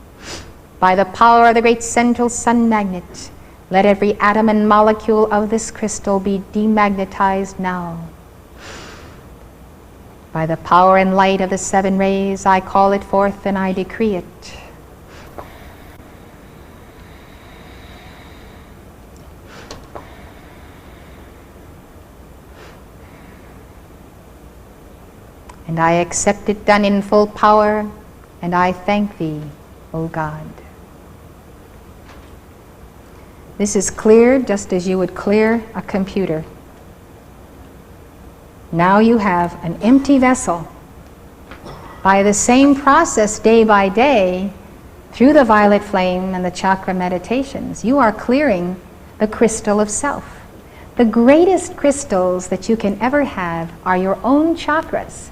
By the power of the great central sun magnet, let every atom and molecule of this crystal be demagnetized now. By the power and light of the 7 rays, I call it forth and I decree it. And I accept it done in full power, and I thank Thee, O God. This is cleared just as you would clear a computer. Now you have an empty vessel. By the same process, day by day, through the violet flame and the chakra meditations, you are clearing the crystal of self. The greatest crystals that you can ever have are your own chakras.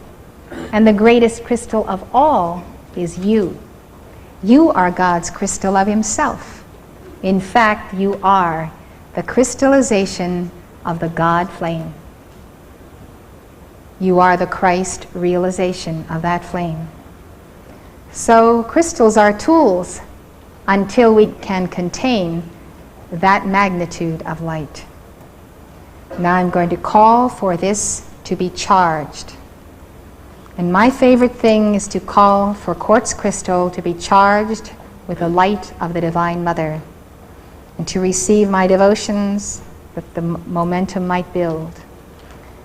And the greatest crystal of all is you. You are God's crystal of Himself. In fact, you are the crystallization of the God flame. You are the Christ realization of that flame. So crystals are tools until we can contain that magnitude of light. Now I'm going to call for this to be charged. And my favorite thing is to call for quartz crystal to be charged with the light of the Divine Mother, and to receive my devotions that the momentum might build.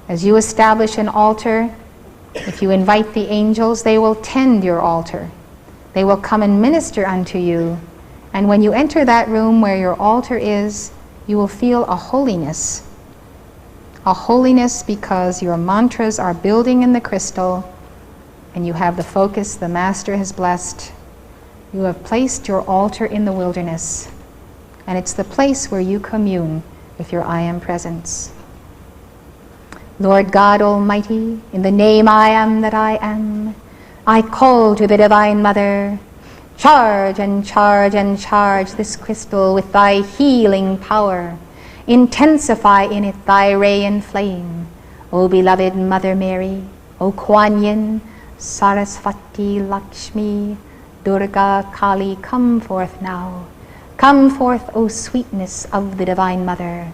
As you establish an altar, if you invite the angels, they will tend your altar. They will come and minister unto you. And when you enter that room where your altar is, you will feel a holiness. A holiness because your mantras are building in the crystal, and you have the focus the Master has blessed. You have placed your altar in the wilderness, and it's the place where you commune with your I Am Presence. Lord God Almighty, in the name I am that I am, I call to the Divine Mother, charge and charge and charge this crystal with Thy healing power. Intensify in it Thy ray and flame. O beloved Mother Mary, O Kuan Yin, Sarasvati, Lakshmi, Durga, Kali, come forth now. Come forth, O sweetness of the Divine Mother.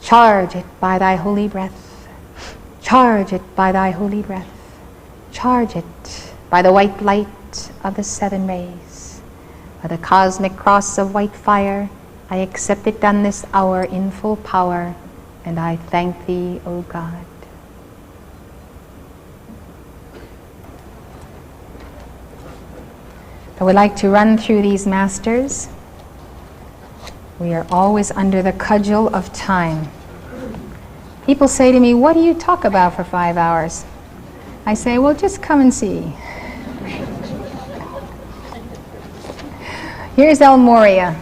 Charge it by Thy holy breath. Charge it by Thy holy breath. Charge it by the white light of the 7 rays. By the cosmic cross of white fire, I accept it done this hour in full power, and I thank Thee, O God. I would like to run through these masters. We are always under the cudgel of time. People say to me, what do you talk about for 5 hours? I say, well, just come and see. Here's El Morya.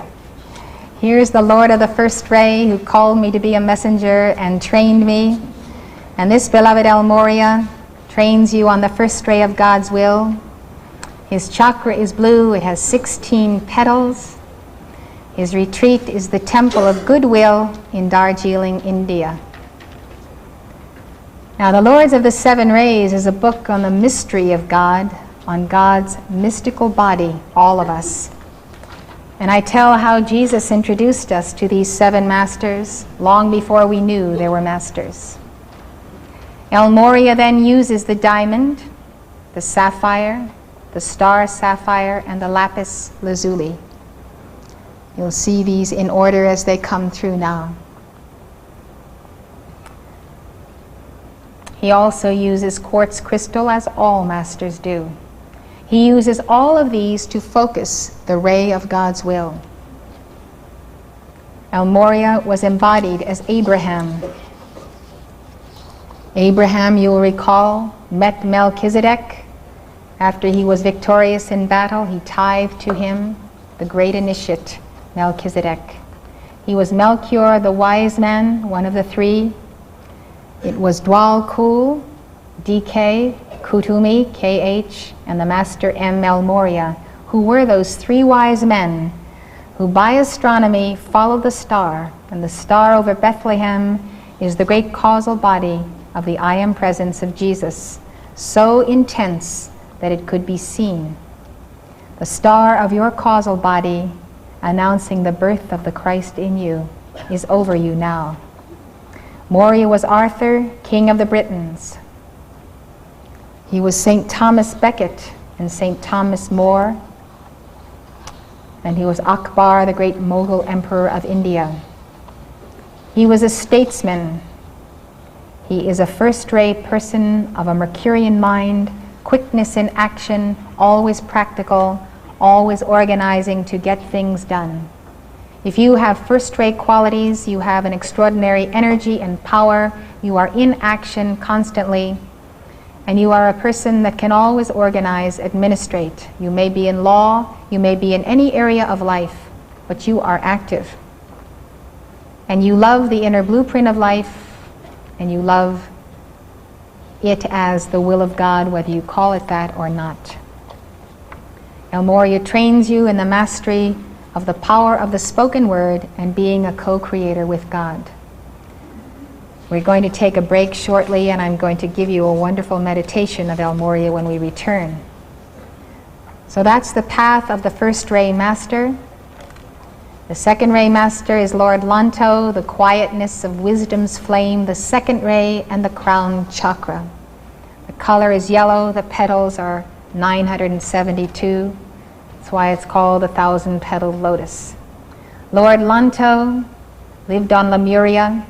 Here's the Lord of the first ray who called me to be a messenger and trained me. And this beloved El Morya trains you on the first ray of God's will. His chakra is blue. It has 16 petals. His retreat is the Temple of Goodwill in Darjeeling, India. Now, the Lords of the Seven Rays is a book on the mystery of God, on God's mystical body, all of us. And I tell how Jesus introduced us to these 7 masters long before we knew there were masters. El Morya then uses the diamond, the sapphire, the star sapphire, and the lapis lazuli. You'll see these in order as they come through now. He also uses quartz crystal, as all masters do. He uses all of these to focus the ray of God's will. El Morya was embodied as Abraham. Abraham, you will recall, met Melchizedek. After he was victorious in battle, he tithed to him the great initiate, Melchizedek. He was Melchior, the wise man, one of the 3. It was Dwal Kul, DK, Kutumi, KH, and the Master M. El Morya, who were those 3 wise men who by astronomy followed the star, and the star over Bethlehem is the great causal body of the I Am presence of Jesus, so intense that it could be seen. The star of your causal body, announcing the birth of the Christ in you, is over you now. Morya was Arthur, King of the Britons. He was St. Thomas Becket and St. Thomas More. And he was Akbar, the great Mughal Emperor of India. He was a statesman. He is a first-rate person of a Mercurian mind, quickness in action, always practical, always organizing to get things done. If you have first-rate qualities, you have an extraordinary energy and power, you are in action constantly, and you are a person that can always organize, administrate. You may be in law, you may be in any area of life, but you are active. And you love the inner blueprint of life, and you love it as the will of God, whether you call it that or not. El Morya trains you in the mastery of the power of the spoken word and being a co-creator with God. We're going to take a break shortly, and I'm going to give you a wonderful meditation of El Morya when we return. So that's the path of the first ray master. The second ray master is Lord Lanto, the quietness of wisdom's flame, the second ray, and the crown chakra. The color is yellow, the petals are 972. That's why it's called the 1,000-petaled lotus. Lord Lanto lived on Lemuria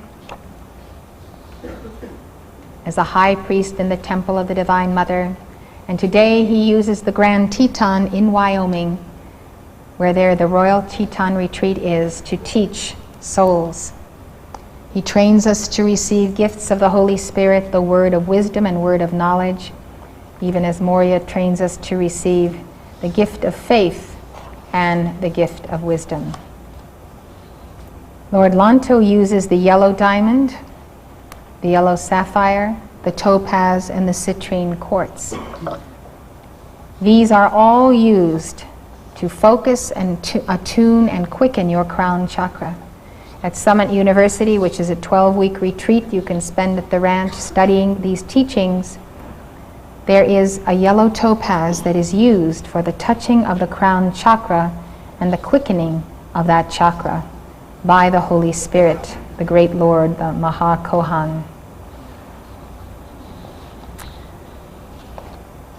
as a high priest in the temple of the Divine Mother, and today he uses the Grand Teton in Wyoming, where the Royal Teton Retreat is, to teach souls. He trains us to receive gifts of the Holy Spirit, the word of wisdom and word of knowledge, even as Morya trains us to receive the gift of faith and the gift of wisdom. Lord Lanto uses the yellow diamond, the yellow sapphire, the topaz, and the citrine quartz. These are all used to focus and to attune and quicken your crown chakra. At Summit University, which is a 12-week retreat you can spend at the ranch studying these teachings, there is a yellow topaz that is used for the touching of the crown chakra and the quickening of that chakra by the Holy Spirit, the great Lord, the Maha Kohan.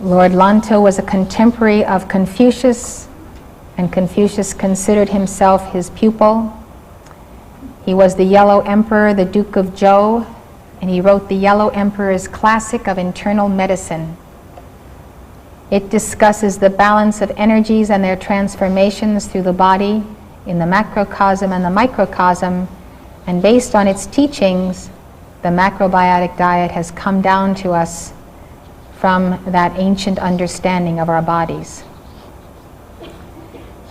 Lord Lanto was a contemporary of Confucius, and Confucius considered himself his pupil. He was the Yellow Emperor, the Duke of Zhou, and he wrote the Yellow Emperor's Classic of Internal Medicine. It discusses the balance of energies and their transformations through the body in the macrocosm and the microcosm, and based on its teachings, the macrobiotic diet has come down to us from that ancient understanding of our bodies.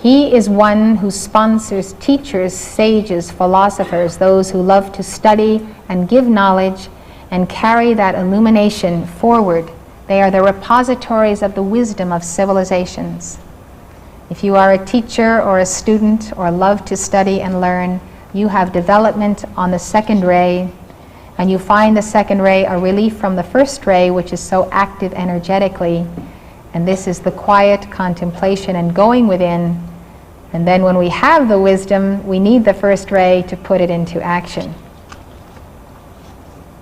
He is one who sponsors teachers, sages, philosophers, those who love to study and give knowledge and carry that illumination forward. They are the repositories of the wisdom of civilizations. If you are a teacher or a student or love to study and learn, you have development on the second ray, and you find the second ray a relief from the first ray, which is so active energetically. And this is the quiet contemplation and going within. And then when we have the wisdom, we need the first ray to put it into action.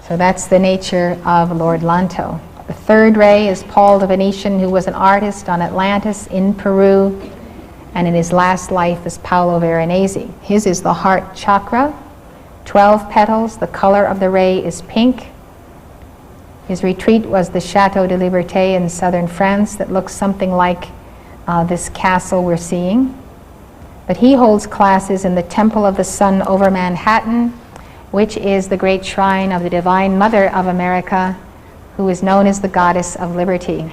So that's the nature of Lord Lanto. The third ray is Paul the Venetian, who was an artist on Atlantis in Peru, and in his last life is Paolo Veronese. His is the heart chakra, 12 petals, the color of the ray is pink. His retreat was the Château de Liberté in southern France that looks something like this castle we're seeing. But he holds classes in the Temple of the Sun over Manhattan, which is the great shrine of the Divine Mother of America, who is known as the Goddess of Liberty.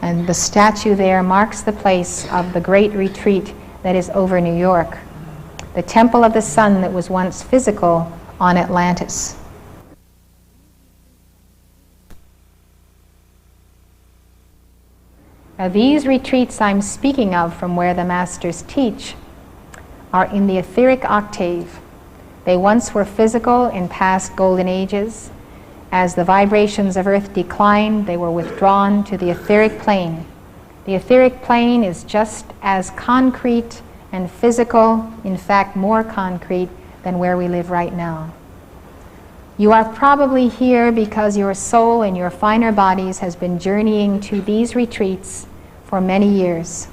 And the statue there marks the place of the great retreat that is over New York, the Temple of the Sun that was once physical on Atlantis. Now these retreats I'm speaking of from where the masters teach are in the etheric octave. They once were physical in past golden ages. As the vibrations of earth declined, they were withdrawn to the etheric plane. The etheric plane is just as concrete and physical, in fact more concrete than where we live right now. You are probably here because your soul in your finer bodies has been journeying to these retreats for many years.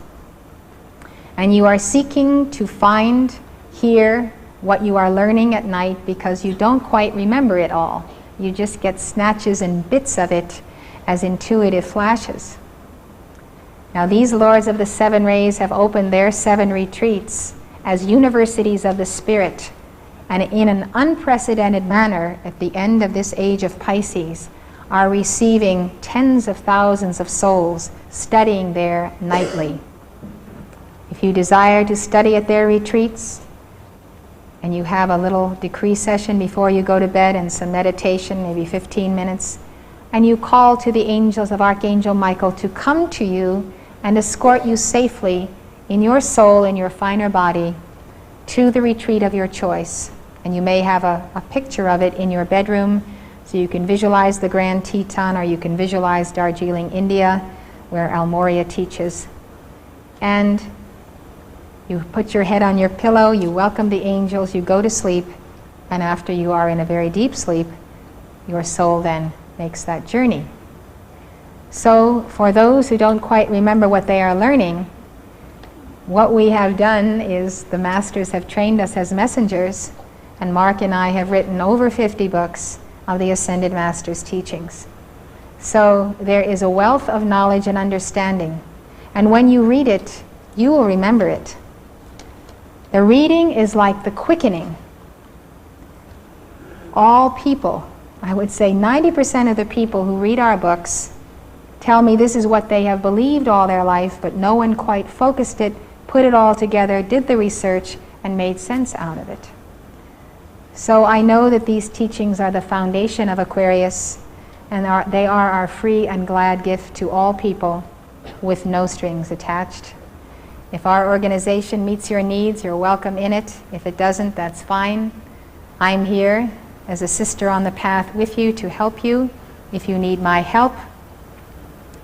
And you are seeking to find here what you are learning at night because you don't quite remember it all. You just get snatches and bits of it as intuitive flashes. Now these lords of the seven rays have opened their 7 retreats as universities of the spirit, and in an unprecedented manner at the end of this age of Pisces are receiving tens of thousands of souls studying there nightly. If you desire to study at their retreats, and you have a little decree session before you go to bed and some meditation, maybe 15 minutes, and you call to the angels of Archangel Michael to come to you and escort you safely in your soul, in your finer body, to the retreat of your choice. And you may have a picture of it in your bedroom, so you can visualize the Grand Teton, or you can visualize Darjeeling, India, where Morya teaches. And you put your head on your pillow, you welcome the angels, you go to sleep, and after you are in a very deep sleep, your soul then makes that journey. So for those who don't quite remember what they are learning, what we have done is the masters have trained us as messengers, and Mark and I have written over 50 books of the Ascended Masters' teachings. So there is a wealth of knowledge and understanding, and when you read it, you will remember it. The reading is like the quickening. All people, I would say 90% of the people who read our books tell me this is what they have believed all their life, but no one quite focused it, put it all together, did the research, and made sense out of it. So I know that these teachings are the foundation of Aquarius, and they are our free and glad gift to all people with no strings attached. If our organization meets your needs, you're welcome in it. If it doesn't, that's fine. I'm here as a sister on the path with you to help you if you need my help.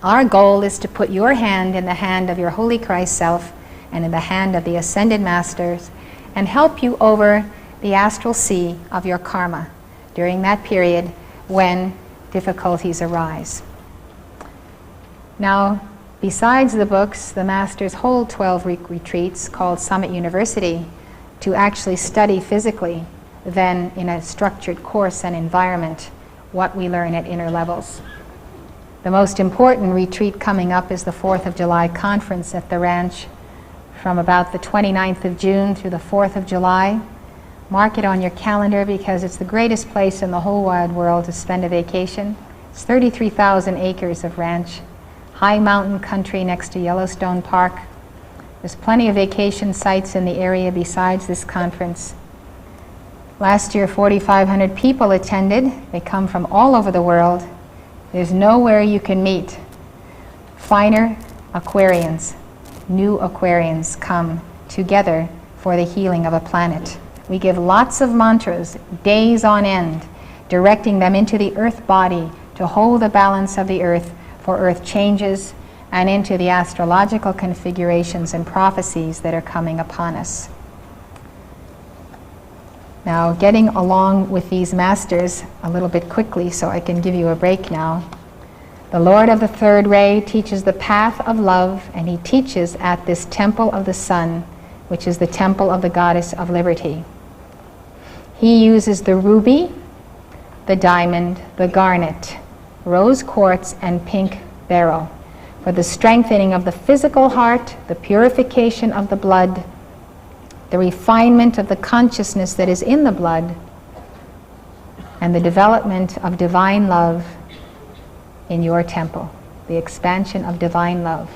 Our goal is to put your hand in the hand of your Holy Christ Self and in the hand of the Ascended Masters and help you over the astral sea of your karma during that period when difficulties arise. Now, besides the books, the Masters hold 12 retreats called Summit University to actually study physically, then in a structured course and environment, what we learn at inner levels. The most important retreat coming up is the 4th of July conference at the ranch from about the 29th of June through the 4th of July. Mark it on your calendar because it's the greatest place in the whole wide world to spend a vacation. It's 33,000 acres of ranch, high mountain country next to Yellowstone Park. There's plenty of vacation sites in the area besides this conference. Last year, 4,500 people attended. They come from all over the world. There's nowhere you can meet finer Aquarians. New Aquarians come together for the healing of a planet. We give lots of mantras, days on end, directing them into the earth body to hold the balance of the earth for earth changes and into the astrological configurations and prophecies that are coming upon us. Now, getting along with these masters a little bit quickly so I can give you a break now. The Lord of the third ray teaches the path of love, and he teaches at this temple of the sun, which is the temple of the goddess of liberty. He uses the ruby, the diamond, the garnet, rose quartz, and pink beryl for the strengthening of the physical heart, the purification of the blood, the refinement of the consciousness that is in the blood, and the development of divine love in your temple, the expansion of divine love.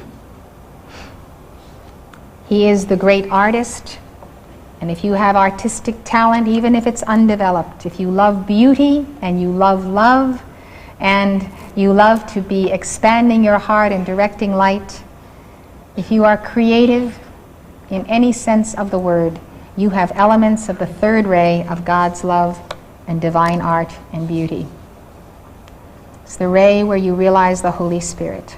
He is the great artist, and if you have artistic talent, even if it's undeveloped, if you love beauty and you love love and you love to be expanding your heart and directing light, if you are creative in any sense of the word, you have elements of the third ray of God's love and divine art and beauty. It's the ray where you realize the Holy Spirit.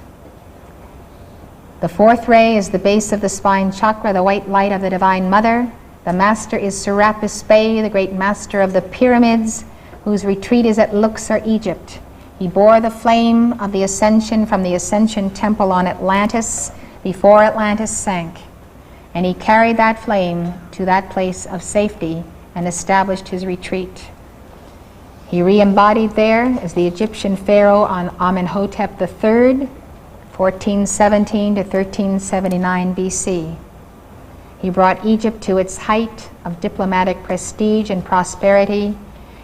The fourth ray is the base of the spine chakra, the white light of the Divine Mother. The master is Serapis Bey, the great master of the pyramids, whose retreat is at Luxor, Egypt. He bore the flame of the ascension from the Ascension Temple on Atlantis before Atlantis sank. And he carried that flame to that place of safety and established his retreat. He re-embodied there as the Egyptian pharaoh on Amenhotep III, 1417 to 1379 BC. He brought Egypt to its height of diplomatic prestige and prosperity.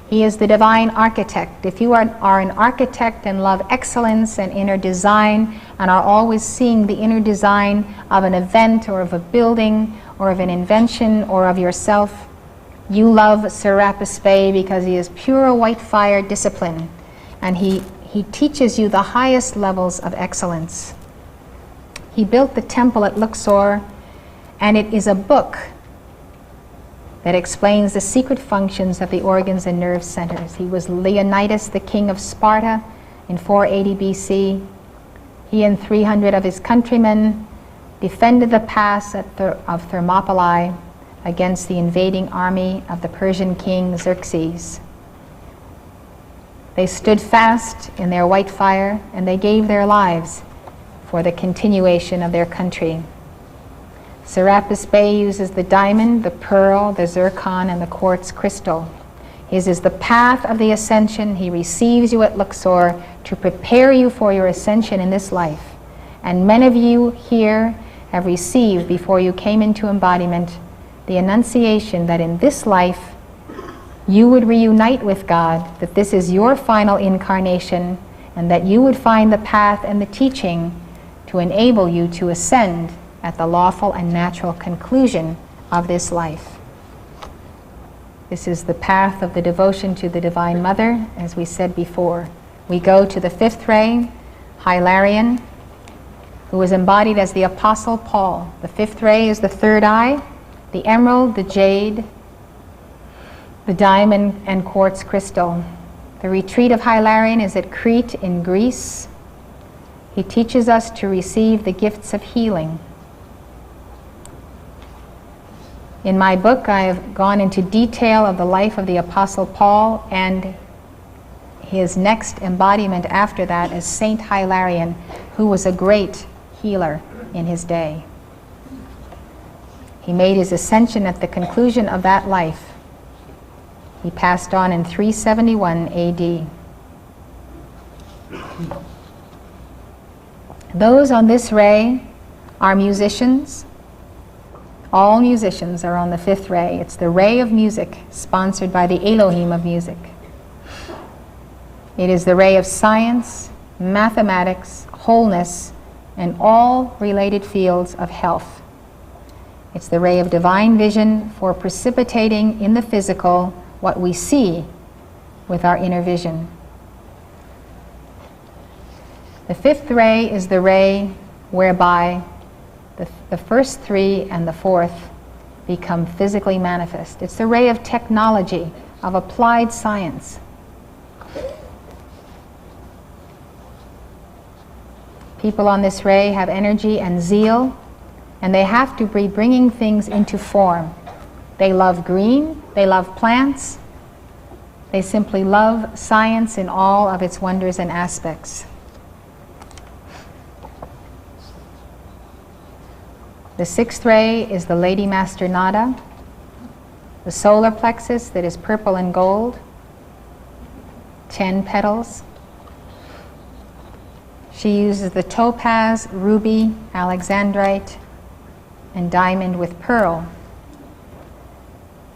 He is the divine architect. If you are an architect and love excellence and inner design and are always seeing the inner design of an event or of a building or of an invention or of yourself, you love Serapis Bey because he is pure white fire discipline, and he teaches you the highest levels of excellence. He built the temple at Luxor, and it is a book that explains the secret functions of the organs and nerve centers. He was Leonidas, the king of Sparta, in 480 BC. He and 300 of his countrymen defended the pass of Thermopylae against the invading army of the Persian king Xerxes. They stood fast in their white fire, and they gave their lives for the continuation of their country. Serapis Bey uses the diamond, the pearl, the zircon, and the quartz crystal. His is the path of the ascension. He receives you at Luxor to prepare you for your ascension in this life. And many of you here have received, before you came into embodiment, the annunciation that in this life you would reunite with God, that this is your final incarnation, and that you would find the path and the teaching to enable you to ascend at the lawful and natural conclusion of this life. This is the path of the devotion to the Divine Mother, as we said before. We go to the fifth ray, Hilarion, who is embodied as the Apostle Paul. The fifth ray is the third eye, the emerald, the jade, the diamond, and quartz crystal. The retreat of Hilarion is at Crete in Greece. He teaches us to receive the gifts of healing. In my book, I have gone into detail of the life of the Apostle Paul and his next embodiment after that is Saint Hilarion, who was a great healer in his day. He made his ascension at the conclusion of that life. He passed on in 371 AD. Those on this ray are musicians. All musicians are on the 5th ray. It's the ray of music, sponsored by the Elohim of music. It is the ray of science, mathematics, wholeness, and all related fields of health. It's the ray of divine vision for precipitating in the physical what we see with our inner vision. The 5th ray is the ray whereby the first 3 and the 4th become physically manifest. It's the ray of technology, of applied science. People on this ray have energy and zeal, and they have to be bringing things into form. They love green, they love plants, they simply love science in all of its wonders and aspects. The 6th ray is the Lady Master Nada, the solar plexus that is purple and gold, 10 petals. She uses the topaz, ruby, alexandrite, and diamond with pearl.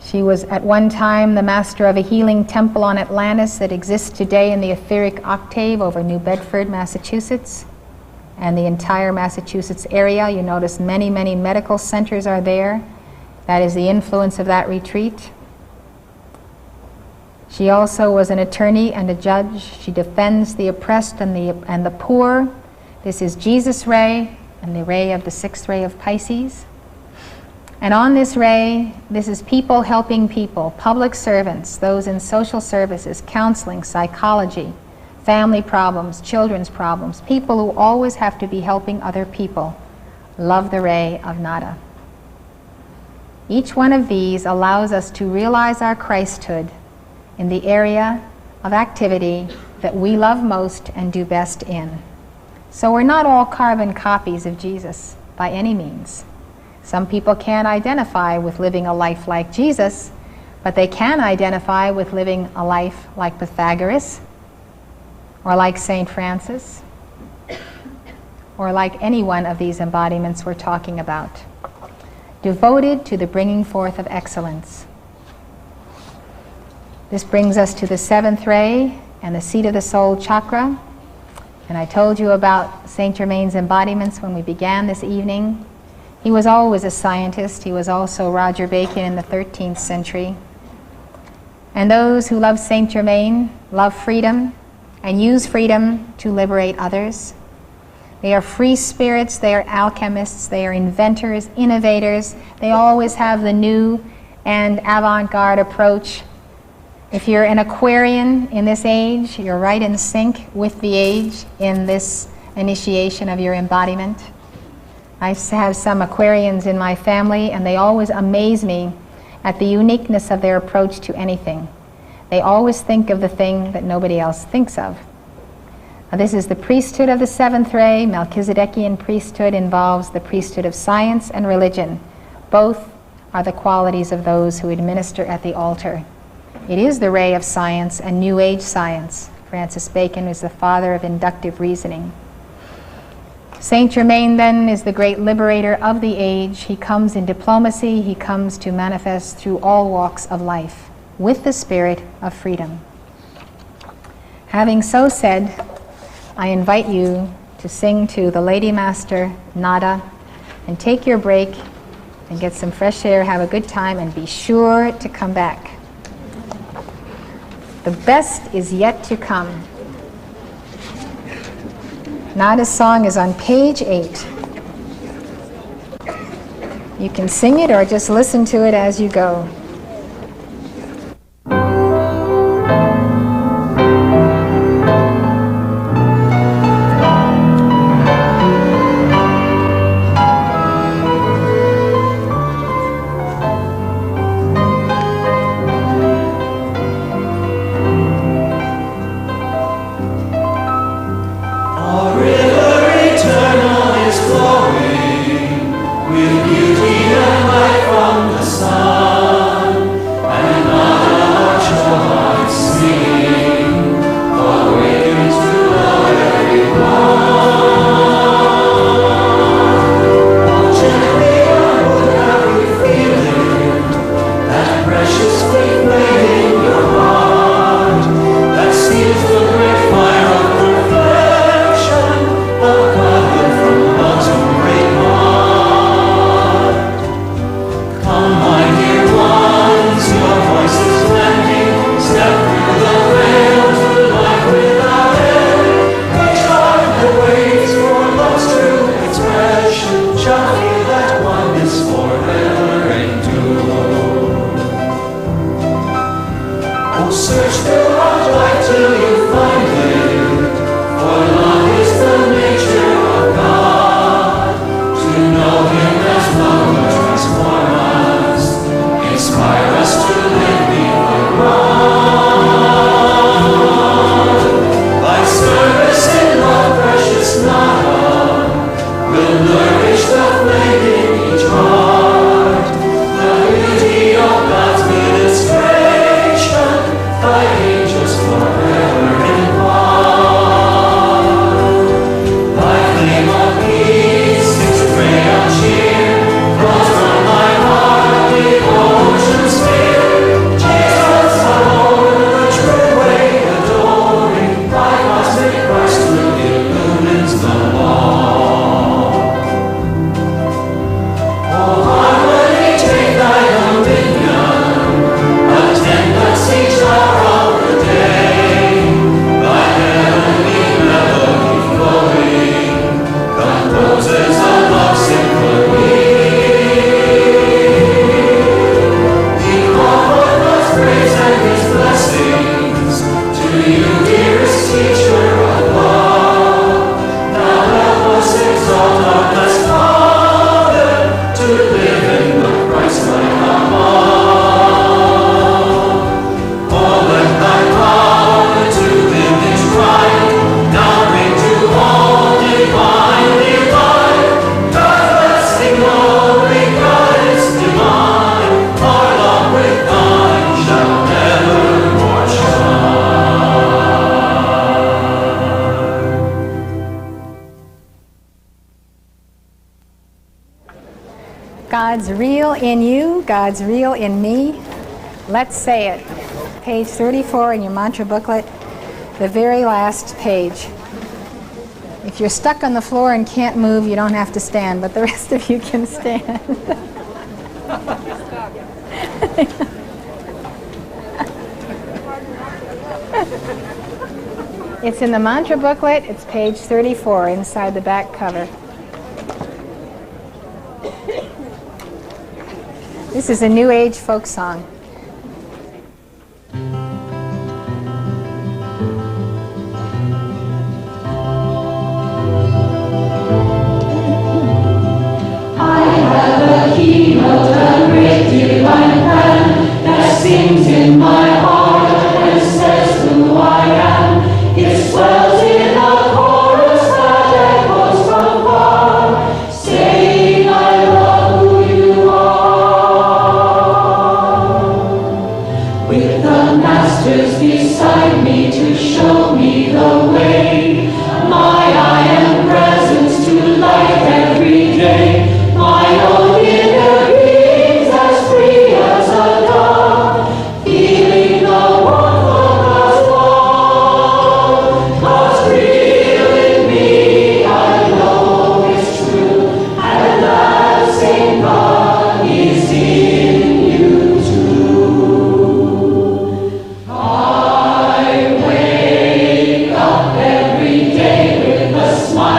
She was at one time the master of a healing temple on Atlantis that exists today in the etheric octave over New Bedford, Massachusetts, and the entire Massachusetts area. You notice many, many medical centers are there. That is the influence of that retreat. She also was an attorney and a judge. She defends the oppressed and the poor. This is Jesus' ray and the ray of the 6th ray of Pisces. And on this ray, this is people helping people, public servants, those in social services, counseling, psychology, family problems, children's problems, people who always have to be helping other people. Love the ray of Nada. Each one of these allows us to realize our Christhood in the area of activity that we love most and do best in. So we're not all carbon copies of Jesus by any means. Some people can't identify with living a life like Jesus, but they can identify with living a life like Pythagoras, or like St. Francis, or like any one of these embodiments we're talking about, devoted to the bringing forth of excellence. This brings us to the 7th ray and the seat of the soul chakra. And I told you about Saint Germain's embodiments when we began this evening. He was always a scientist. He was also Roger Bacon in the 13th century. And those who love Saint Germain love freedom and use freedom to liberate others. They are free spirits, they are alchemists, they are inventors, innovators. They always have the new and avant-garde approach. If you're an Aquarian in this age, you're right in sync with the age in this initiation of your embodiment. I have some Aquarians in my family, and they always amaze me at the uniqueness of their approach to anything. They always think of the thing that nobody else thinks of. Now, this is the priesthood of the 7th ray. Melchizedekian priesthood involves the priesthood of science and religion. Both are the qualities of those who administer at the altar. It is the ray of science and New Age science. Francis Bacon was the father of inductive reasoning. Saint Germain, then, is the great liberator of the age. He comes in diplomacy. He comes to manifest through all walks of life with the spirit of freedom. Having so said, I invite you to sing to the Lady Master Nada and take your break and get some fresh air, have a good time, and be sure to come back. The best is yet to come. Nada's song is on page 8. You can sing it or just listen to it as you go. With beauty and light from the sun. search throughout life till you find it. For love is the nature of God. To know Him as love will transform us, inspire us to live before God. By service in love, precious not will nourish the flame in each heart. The beauty of God's ministration by angels forever impart. By flame of peace, its ray of cheer flows from my heart, devotion's fear. Jesus alone, the true way, adoring, by cosmic Christ who illumines the law. Oh, harmony, take thy dominion, attendance each hour of the day. Thy heavenly melody flowing composes a love symphony. We call forth God's praise and His blessings to you, dearest teacher of love. Now help us exalt our blessed Father to live in the Christ-like above. Oh, let thy power to image right now bring to all divine delight. Thy blessing, glory, guidance divine, our love with thine shall evermore shine. God's real in you, God's real in me. Let's say it. Page 34 in your mantra booklet, the very last page. If you're stuck on the floor and can't move, you don't have to stand, but the rest of you can stand. It's in the mantra booklet. It's page 34 inside the back cover. This is a New Age folk song. I have a keynote, a great divine plan that sings in my heart and says who I am. It swells in a chorus that echoes from far, saying I love who you are. With the masters beside me to show me the way, my I am presence to light every day. My own inner being's as free as a dove, feeling the warmth of God's love. God's real in me, I know is true, and that same God is in you too. I wake up every day with a smile.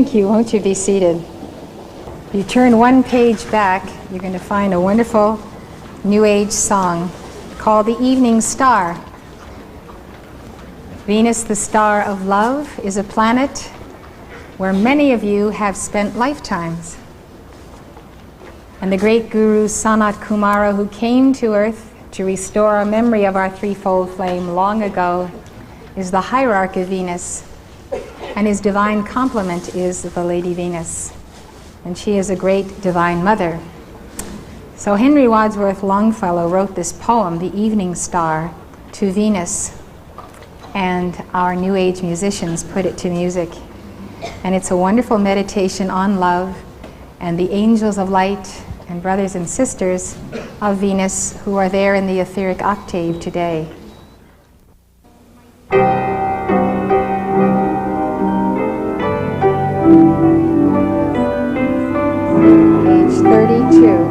Thank you. Won't you be seated? If you turn one page back, you're going to find a wonderful New Age song called The Evening Star. Venus, the star of love, is a planet where many of you have spent lifetimes. And the great Guru Sanat Kumara, who came to Earth to restore our memory of our threefold flame long ago, is the hierarch of Venus, and his divine complement is the Lady Venus, and she is a great divine mother. So Henry Wadsworth Longfellow wrote this poem, The Evening Star, to Venus, and our New Age musicians put it to music. And it's a wonderful meditation on love and the angels of light and brothers and sisters of Venus who are there in the etheric octave today. Page 32.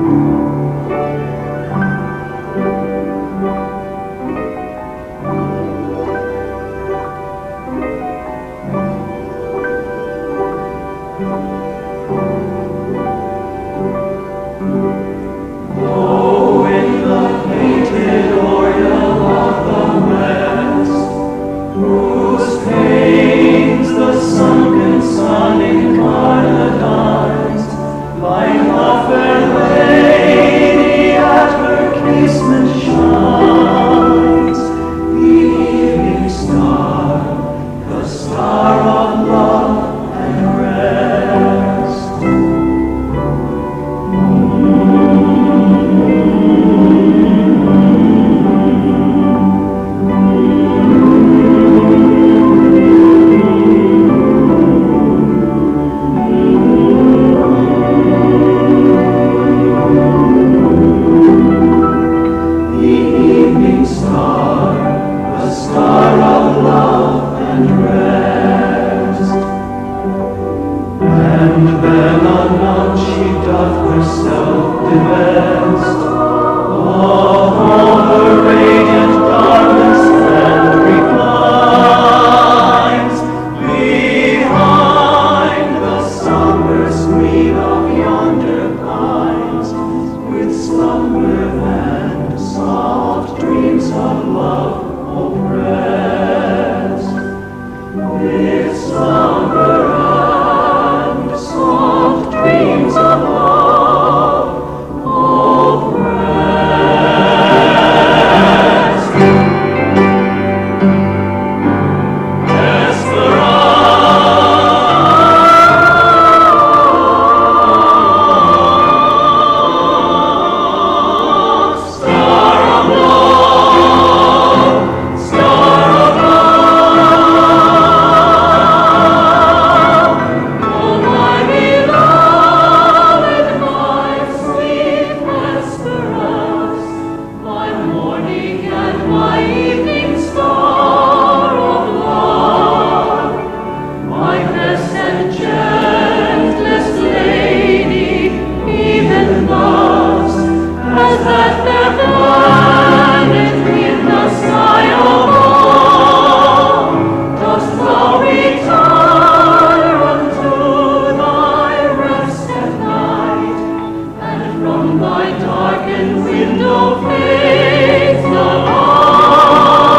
From thy darkened window fades the light.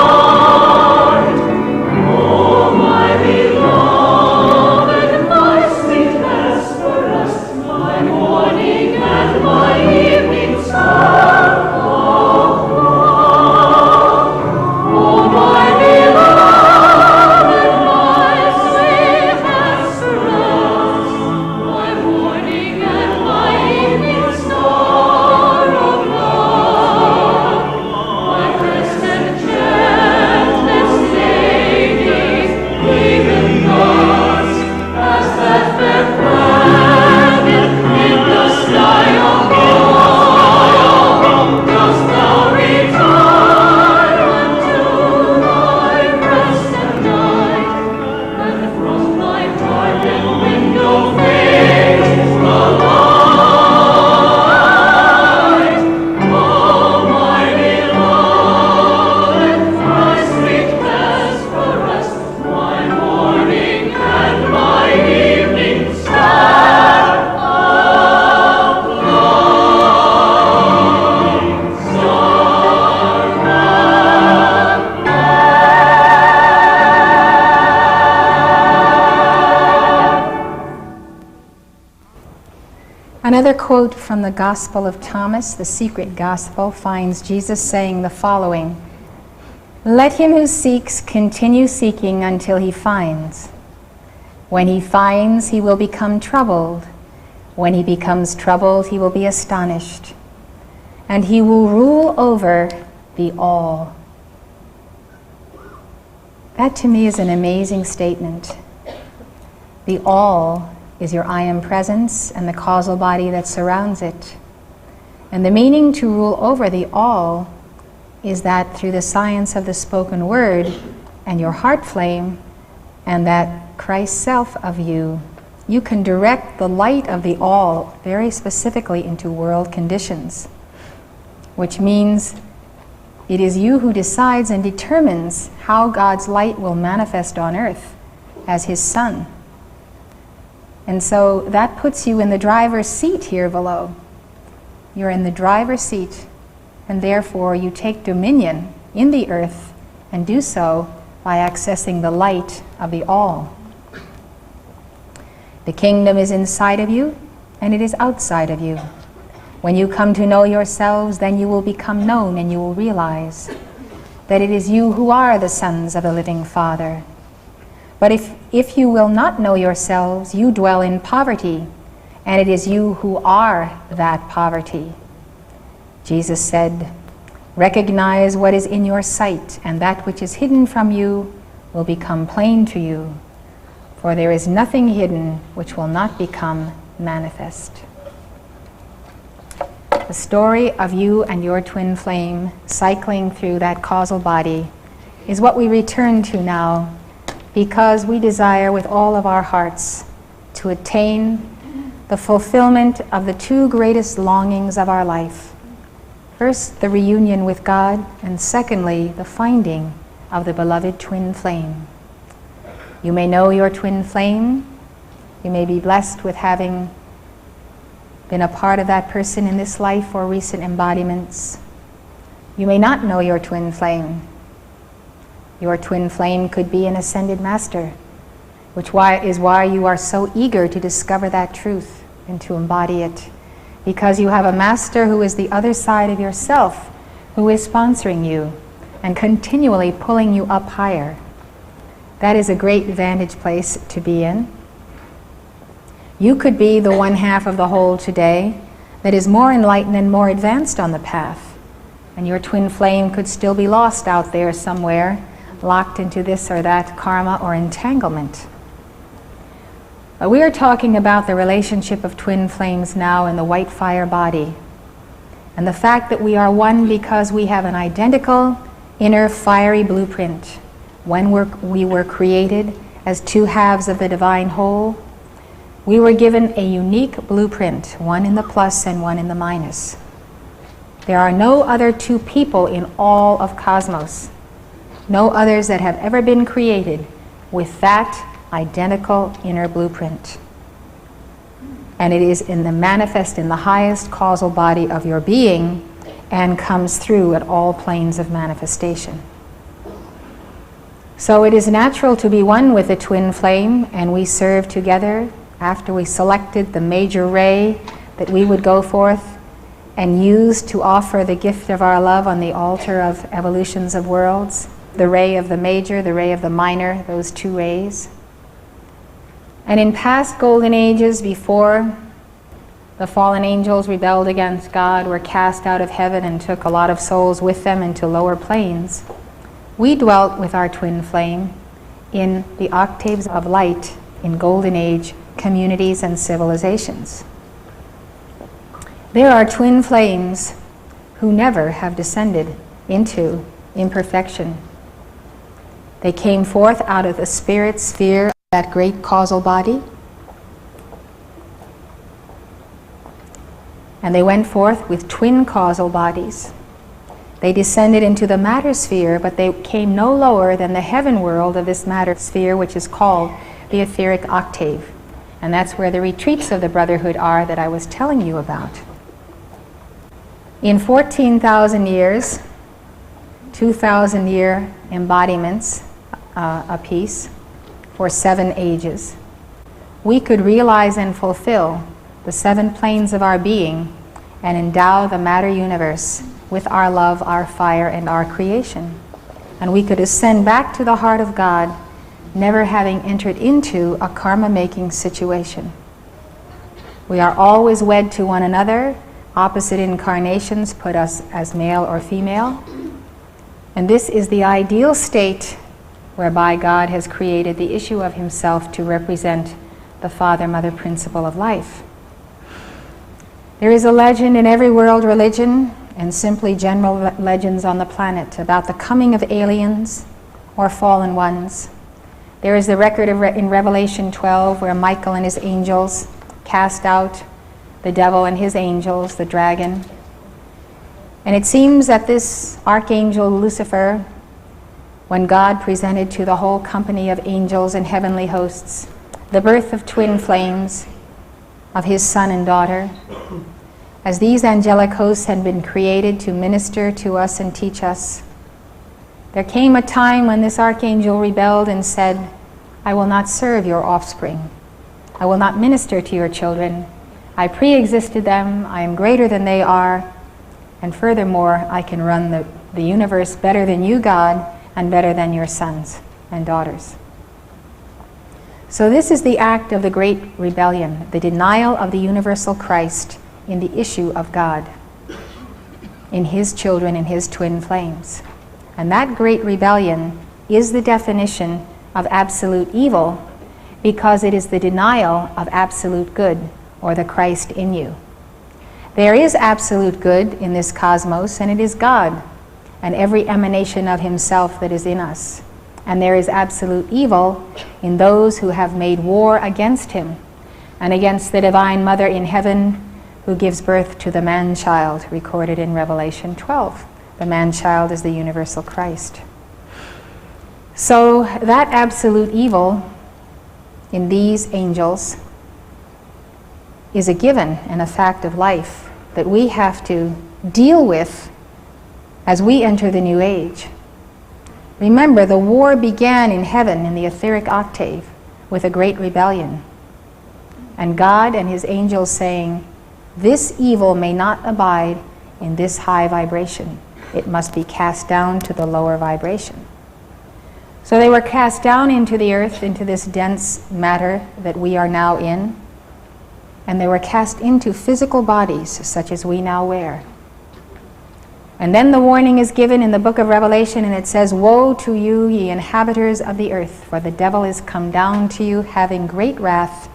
Another quote from the Gospel of Thomas, the secret gospel, finds Jesus saying the following: "Let him who seeks continue seeking until he finds. When he finds, he will become troubled. When he becomes troubled, he will be astonished. And he will rule over the all." That to me is an amazing statement. The all is your I am presence and the causal body that surrounds it. And the meaning to rule over the all is that through the science of the spoken word and your heart flame and that Christ self of you, you can direct the light of the all very specifically into world conditions, which means it is you who decides and determines how God's light will manifest on earth as his son. And so that puts you in the driver's seat here below. You're in the driver's seat, and therefore you take dominion in the earth and do so by accessing the light of the all. The kingdom is inside of you, and it is outside of you. When you come to know yourselves, then you will become known, and you will realize that it is you who are the sons of the living Father. But if you will not know yourselves, you dwell in poverty, and it is you who are that poverty. Jesus said, "Recognize what is in your sight, and that which is hidden from you will become plain to you. For there is nothing hidden which will not become manifest." The story of you and your twin flame cycling through that causal body is what we return to now, because we desire with all of our hearts to attain the fulfillment of the two greatest longings of our life. First, the reunion with God, and secondly, the finding of the beloved twin flame. You may know your twin flame. You may be blessed with having been a part of that person in this life or recent embodiments. You may not know your twin flame. Your twin flame could be an ascended master, which is why you are so eager to discover that truth and to embody it, because you have a master who is the other side of yourself, who is sponsoring you and continually pulling you up higher. That is a great vantage place to be in. You could be the one half of the whole today that is more enlightened and more advanced on the path, and your twin flame could still be lost out there somewhere, locked into this or that karma or entanglement. But we are talking about the relationship of twin flames now in the white fire body, and the fact that we are one because we have an identical inner fiery blueprint. When we were created as two halves of the divine whole, we were given a unique blueprint, one in the plus and one in the minus. There are no other two people in all of cosmos, no others that have ever been created with that identical inner blueprint. And it is in the manifest in the highest causal body of your being and comes through at all planes of manifestation. So it is natural to be one with the twin flame, and we serve together after we selected the major ray that we would go forth and use to offer the gift of our love on the altar of evolutions of worlds, the ray of the major, the ray of the minor, those two rays. And in past golden ages, before the fallen angels rebelled against God, were cast out of heaven and took a lot of souls with them into lower planes, we dwelt with our twin flame in the octaves of light in golden age communities and civilizations. There are twin flames who never have descended into imperfection. They came forth out of the spirit sphere of that great causal body, and they went forth with twin causal bodies. They descended into the matter sphere, but they came no lower than the heaven world of this matter sphere, which is called the etheric octave. And that's where the retreats of the Brotherhood are that I was telling you about. In 14,000 years, 2,000-year embodiments apiece for 7 ages, we could realize and fulfill the 7 planes of our being, and endow the matter universe with our love, our fire, and our creation. And we could ascend back to the heart of God, never having entered into a karma-making situation. We are always wed to one another. Opposite incarnations put us as male or female. And this is the ideal state whereby God has created the issue of himself to represent the father-mother principle of life. There is a legend in every world religion, and simply general legends on the planet, about the coming of aliens or fallen ones. There is the record in Revelation 12 where Michael and his angels cast out the devil and his angels, the dragon. And it seems that this archangel Lucifer, when God presented to the whole company of angels and heavenly hosts the birth of twin flames of his son and daughter, as these angelic hosts had been created to minister to us and teach us, there came a time when this archangel rebelled and said, "I will not serve your offspring. I will not minister to your children. I pre-existed them, I am greater than they are, and furthermore, I can run the universe better than you, God, and better than your sons and daughters." So this is the act of the great rebellion, the denial of the universal Christ in the issue of God, in his children, in his twin flames. And that great rebellion is the definition of absolute evil, because it is the denial of absolute good, or the Christ in you. There is absolute good in this cosmos, and it is God, and every emanation of himself that is in us. And there is absolute evil in those who have made war against him, and against the Divine Mother in heaven, who gives birth to the man-child, recorded in Revelation 12. The man-child is the universal Christ. So that absolute evil in these angels is a given and a fact of life that we have to deal with as we enter the new age. Remember, the war began in heaven in the etheric octave with a great rebellion, and God and his angels saying, "This evil may not abide in this high vibration. It must be cast down to the lower vibration." So they were cast down into the earth, into this dense matter that we are now in, and they were cast into physical bodies such as we now wear. And then the warning is given in the book of Revelation, and it says, "Woe to you, ye inhabitants of the earth, for the devil is come down to you, having great wrath,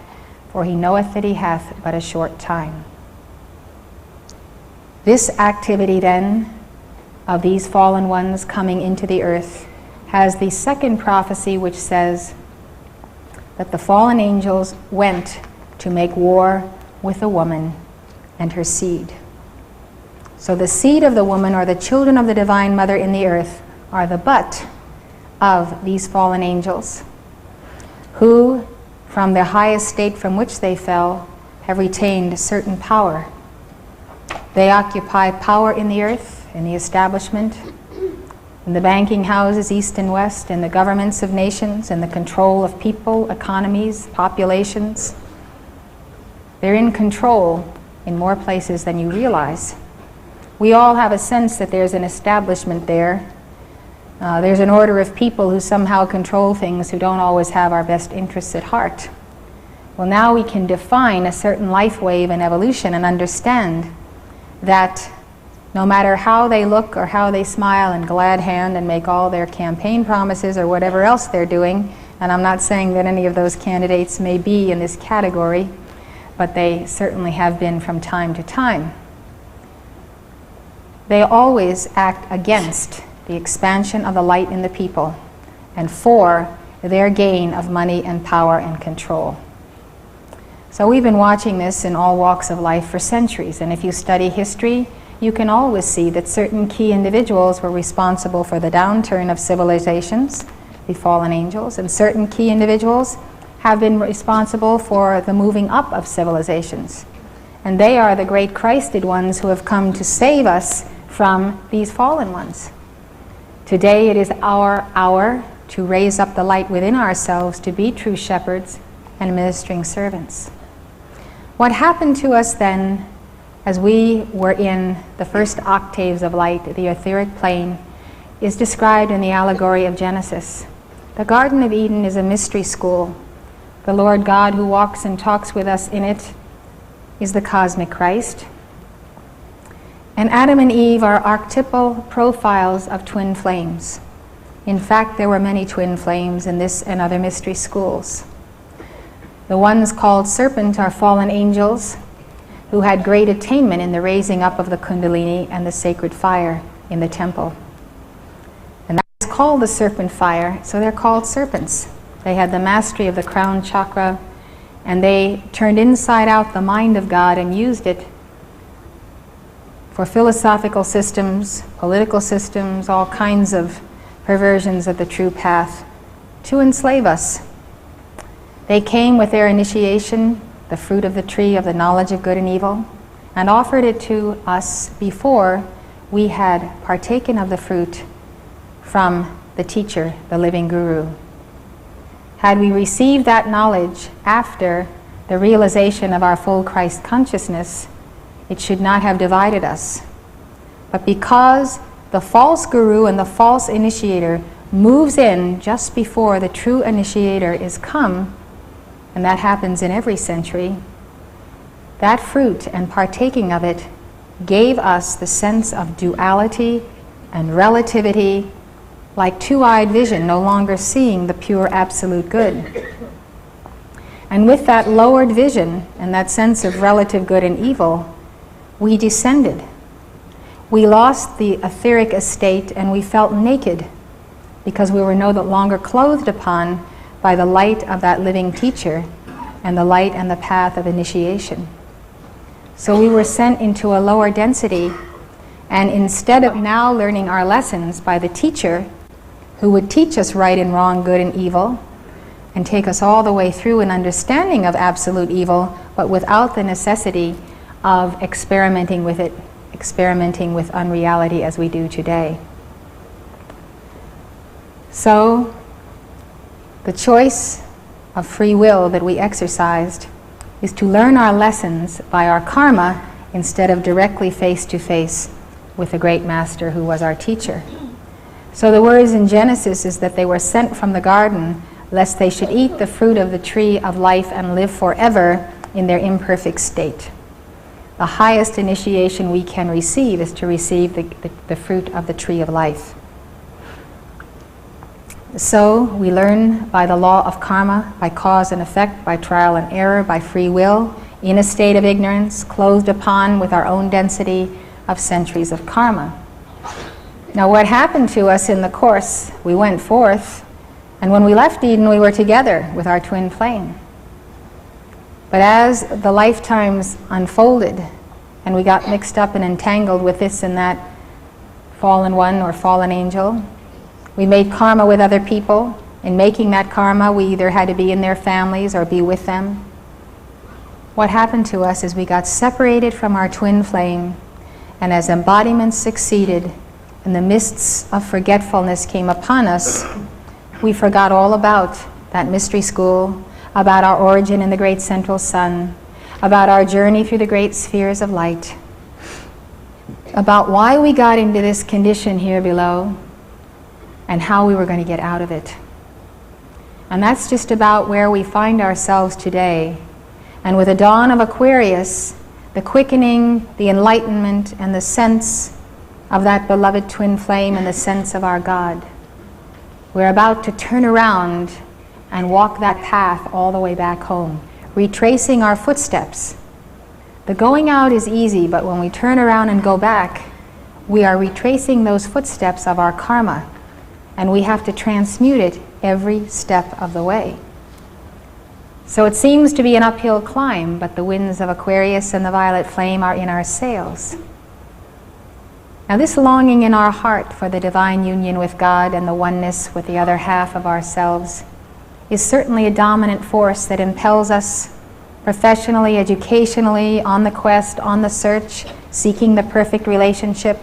for he knoweth that he hath but a short time." This activity then of these fallen ones coming into the earth has the second prophecy, which says that the fallen angels went to make war with a woman and her seed. So the seed of the woman, or the children of the Divine Mother in the earth, are the butt of these fallen angels, who, from the highest state from which they fell, have retained certain power. They occupy power in the earth, in the establishment, in the banking houses east and west, in the governments of nations, in the control of people, economies, populations. They're in control in more places than you realize. We all have a sense that there's an establishment there. There's an order of people who somehow control things, who don't always have our best interests at heart. Well, now we can define a certain life wave and evolution and understand that no matter how they look or how they smile and glad hand and make all their campaign promises or whatever else they're doing, and I'm not saying that any of those candidates may be in this category, but they certainly have been from time to time, they always act against the expansion of the light in the people and for their gain of money and power and control. So we've been watching this in all walks of life for centuries, and if you study history, you can always see that certain key individuals were responsible for the downturn of civilizations, the fallen angels, and certain key individuals have been responsible for the moving up of civilizations. And they are the great Christed ones who have come to save us from these fallen ones. Today it is our hour to raise up the light within ourselves to be true shepherds and ministering servants. What happened to us then, as we were in the first octaves of light, the etheric plane, is described in the allegory of Genesis. The Garden of Eden is a mystery school. The Lord God who walks and talks with us in it is the cosmic Christ. And Adam and Eve are archetypal profiles of twin flames. In fact, there were many twin flames in this and other mystery schools. The ones called serpent are fallen angels who had great attainment in the raising up of the Kundalini and the sacred fire in the temple. And that is called the serpent fire, so they're called serpents. They had the mastery of the crown chakra, and they turned inside out the mind of God and used it for philosophical systems, political systems, all kinds of perversions of the true path to enslave us. They came with their initiation, the fruit of the tree of the knowledge of good and evil, and offered it to us before we had partaken of the fruit from the teacher, the living guru. Had we received that knowledge after the realization of our full Christ consciousness, it should not have divided us. But because the false guru and the false initiator moves in just before the true initiator is come, and that happens in every century, that fruit and partaking of it gave us the sense of duality and relativity, like two-eyed vision, no longer seeing the pure absolute good. And with that lowered vision and that sense of relative good and evil, we descended. We lost the etheric estate and we felt naked because we were no longer clothed upon by the light of that living teacher and the light and the path of initiation. So we were sent into a lower density, and instead of now learning our lessons by the teacher who would teach us right and wrong, good and evil, and take us all the way through an understanding of absolute evil, but without the necessity of experimenting with it, experimenting with unreality as we do today. So, the choice of free will that we exercised is to learn our lessons by our karma instead of directly face to face with the great master who was our teacher. So the words in Genesis is that they were sent from the garden lest they should eat the fruit of the tree of life and live forever in their imperfect state. The highest initiation we can receive is to receive the fruit of the tree of life. So we learn by the law of karma, by cause and effect, by trial and error, by free will, in a state of ignorance, clothed upon with our own density of centuries of karma. Now what happened to us in the course? We went forth, and when we left Eden, we were together with our twin flame. But as the lifetimes unfolded, and we got mixed up and entangled with this and that fallen one or fallen angel, we made karma with other people. In making that karma, we either had to be in their families or be with them. What happened to us is we got separated from our twin flame, and as embodiments succeeded and the mists of forgetfulness came upon us, we forgot all about that mystery school, about our origin in the great central sun, about our journey through the great spheres of light, about why we got into this condition here below, and how we were going to get out of it. And that's just about where we find ourselves today. And with the dawn of Aquarius, the quickening, the enlightenment, and the sense of that beloved twin flame and the sense of our God, we're about to turn around and walk that path all the way back home, retracing our footsteps. The going out is easy, but when we turn around and go back, we are retracing those footsteps of our karma, and we have to transmute it every step of the way. So it seems to be an uphill climb, but the winds of Aquarius and the violet flame are in our sails. Now this longing in our heart for the divine union with God and the oneness with the other half of ourselves is certainly a dominant force that impels us professionally, educationally, on the quest, on the search, seeking the perfect relationship.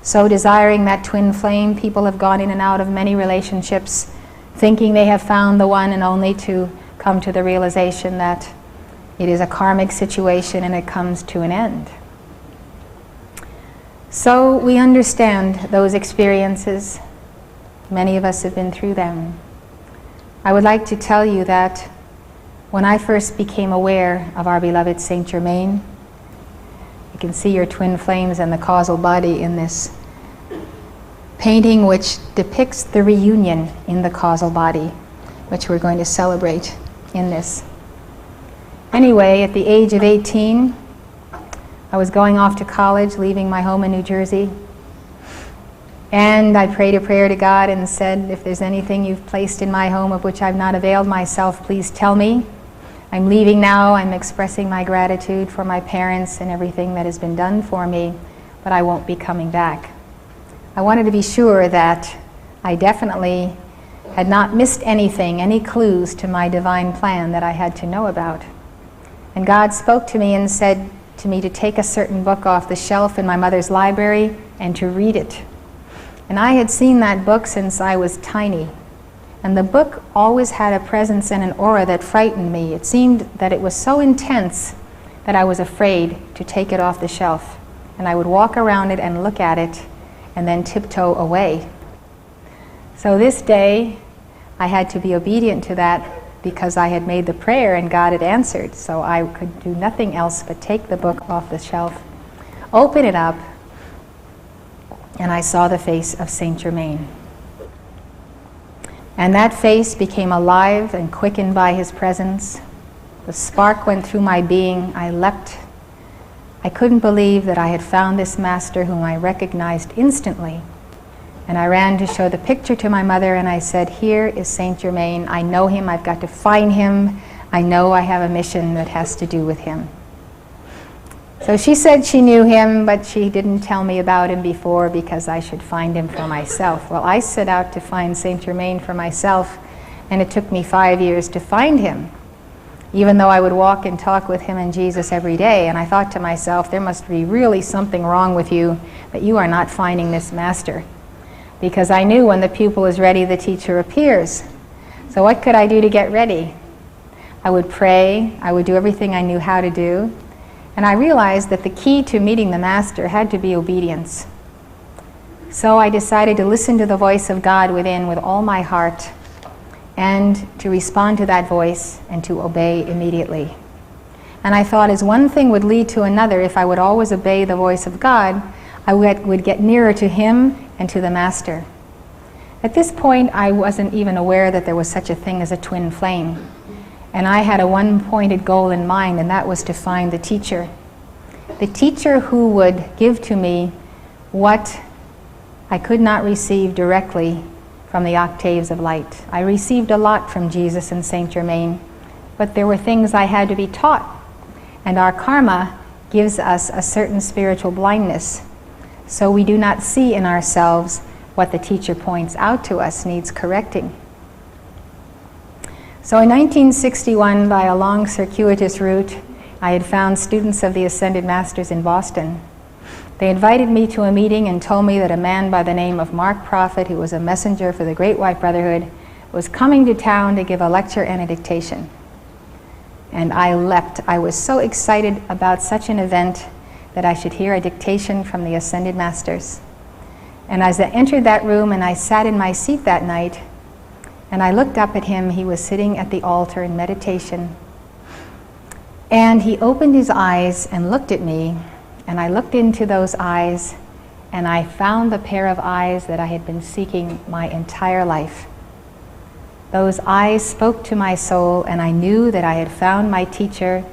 So desiring that twin flame, people have gone in and out of many relationships, thinking they have found the one, and only to come to the realization that It is a karmic situation and it comes to an end. So we understand those experiences. Many of us have been through them. I would like to tell you that when I first became aware of our beloved Saint Germain, you can see your twin flames and the causal body in this painting, which depicts the reunion in the causal body, which we're going to celebrate in this. Anyway, at the age of 18, I was going off to college, leaving my home in New Jersey. And I prayed a prayer to God and said, if there's anything you've placed in my home of which I've not availed myself, please tell me. I'm leaving now. I'm expressing my gratitude for my parents and everything that has been done for me, but I won't be coming back. I wanted to be sure that I definitely had not missed anything, any clues to my divine plan that I had to know about. And God spoke to me and said to me to take a certain book off the shelf in my mother's library and to read it. And I had seen that book since I was tiny. And the book always had a presence and an aura that frightened me. It seemed that it was so intense that I was afraid to take it off the shelf. And I would walk around it and look at it and then tiptoe away. So this day, I had to be obedient to that because I had made the prayer and God had answered. So I could do nothing else but take the book off the shelf, open it up, and I saw the face of Saint Germain. And that face became alive and quickened by his presence. The spark went through my being. I leapt. I couldn't believe that I had found this master whom I recognized instantly. And I ran to show the picture to my mother and I said, here is Saint Germain. I know him. I've got to find him. I know I have a mission that has to do with him. So she said she knew him, but she didn't tell me about him before because I should find him for myself. Well, I set out to find Saint Germain for myself, and it took me 5 years to find him, even though I would walk and talk with him and Jesus every day. And I thought to myself, there must be really something wrong with you that you are not finding this master. Because I knew when the pupil is ready, the teacher appears. So what could I do to get ready? I would pray. I would do everything I knew how to do. And I realized that the key to meeting the master had to be obedience. So I decided to listen to the voice of God within with all my heart and to respond to that voice and to obey immediately. And I thought as one thing would lead to another, if I would always obey the voice of God, I would get nearer to him and to the master. At this point, I wasn't even aware that there was such a thing as a twin flame. And I had a one-pointed goal in mind, and that was to find the teacher. The teacher who would give to me what I could not receive directly from the octaves of light. I received a lot from Jesus and Saint Germain, but there were things I had to be taught. And our karma gives us a certain spiritual blindness. So we do not see in ourselves what the teacher points out to us needs correcting. So in 1961, by a long circuitous route, I had found students of the Ascended Masters in Boston. They invited me to a meeting and told me that a man by the name of Mark Prophet, who was a messenger for the Great White Brotherhood, was coming to town to give a lecture and a dictation. And I leapt. I was so excited about such an event that I should hear a dictation from the Ascended Masters. And as I entered that room and I sat in my seat that night, and I looked up at him, he was sitting at the altar in meditation. And he opened his eyes and looked at me, and I looked into those eyes, and I found the pair of eyes that I had been seeking my entire life. Those eyes spoke to my soul, and I knew that I had found my teacher,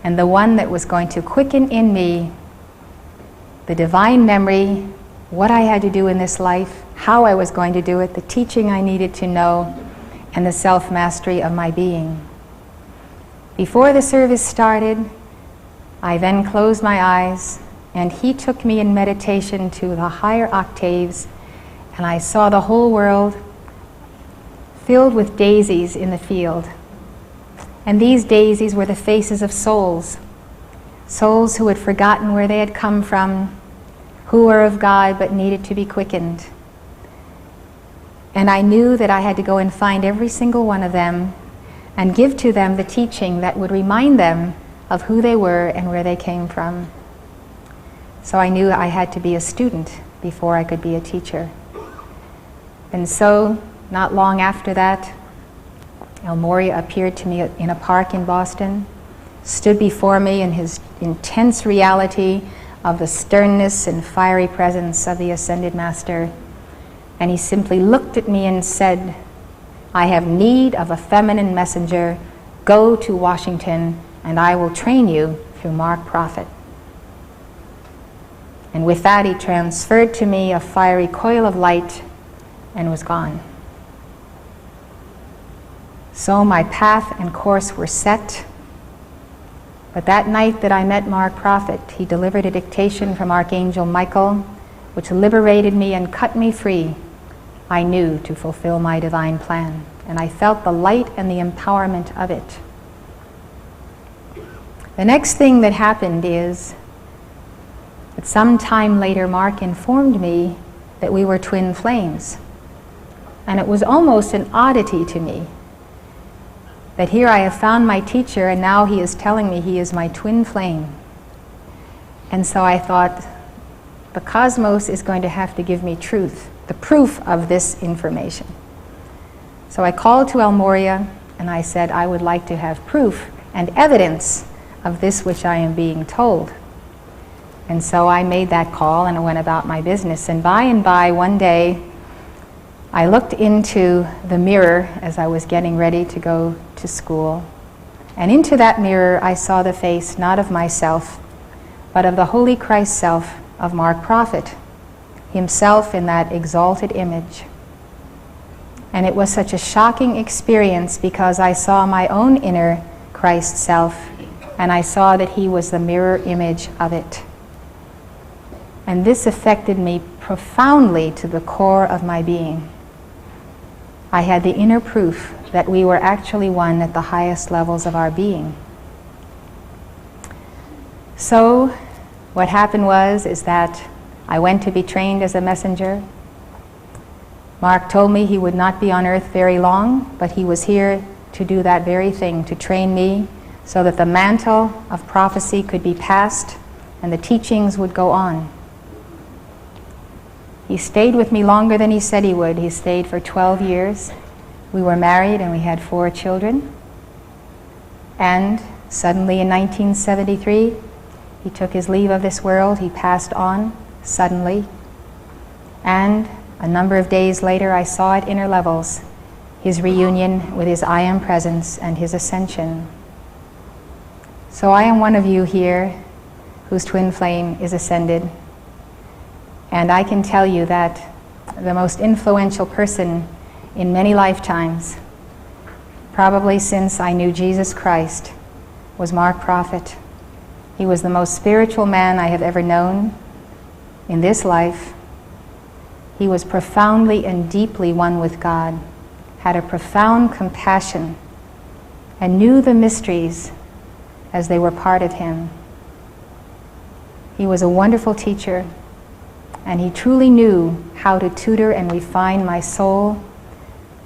and the one that was going to quicken in me the divine memory, what I had to do in this life, how I was going to do it, the teaching I needed to know, and the self-mastery of my being. Before the service started, I then closed my eyes, and he took me in meditation to the higher octaves, and I saw the whole world filled with daisies in the field. And these daisies were the faces of souls, souls who had forgotten where they had come from, who were of God but needed to be quickened. And I knew that I had to go and find every single one of them and give to them the teaching that would remind them of who they were and where they came from. So I knew I had to be a student before I could be a teacher. And so, not long after that, El Morya appeared to me in a park in Boston, stood before me in his intense reality of the sternness and fiery presence of the Ascended Master, and he simply looked at me and said, "I have need of a feminine messenger. Go to Washington and I will train you through Mark Prophet." And with that he transferred to me a fiery coil of light and was gone. So my path and course were set. But that night that I met Mark Prophet, he delivered a dictation from Archangel Michael, which liberated me and cut me free. I knew to fulfill my divine plan, and I felt the light and the empowerment of it. The next thing that happened is that some time later Mark informed me that we were twin flames. And it was almost an oddity to me that here I have found my teacher and now he is telling me he is my twin flame. And so I thought, the cosmos is going to have to give me truth, the proof of this information. So I called to El Morya and I said, I would like to have proof and evidence of this which I am being told. And so I made that call and I went about my business. And by one day, I looked into the mirror as I was getting ready to go to school. And into that mirror, I saw the face not of myself, but of the Holy Christ self of Mark Prophet, himself in that exalted image. And it was such a shocking experience because I saw my own inner Christ self, and I saw that he was the mirror image of it. And this affected me profoundly to the core of my being. I had the inner proof that we were actually one at the highest levels of our being. So what happened is that I went to be trained as a messenger. Mark told me he would not be on earth very long, but he was here to do that very thing, to train me so that the mantle of prophecy could be passed and the teachings would go on. He stayed with me longer than he said he would. He stayed for 12 years. We were married and we had 4 children. And suddenly in 1973, he took his leave of this world. He passed on suddenly. And a number of days later, I saw at inner levels his reunion with his I Am Presence and his ascension. So I am one of you here whose twin flame is ascended. And I can tell you that the most influential person in many lifetimes, probably since I knew Jesus Christ, was Mark Prophet. He was the most spiritual man I have ever known in this life. He was profoundly and deeply one with God, had a profound compassion, and knew the mysteries as they were part of him. He was a wonderful teacher, and he truly knew how to tutor and refine my soul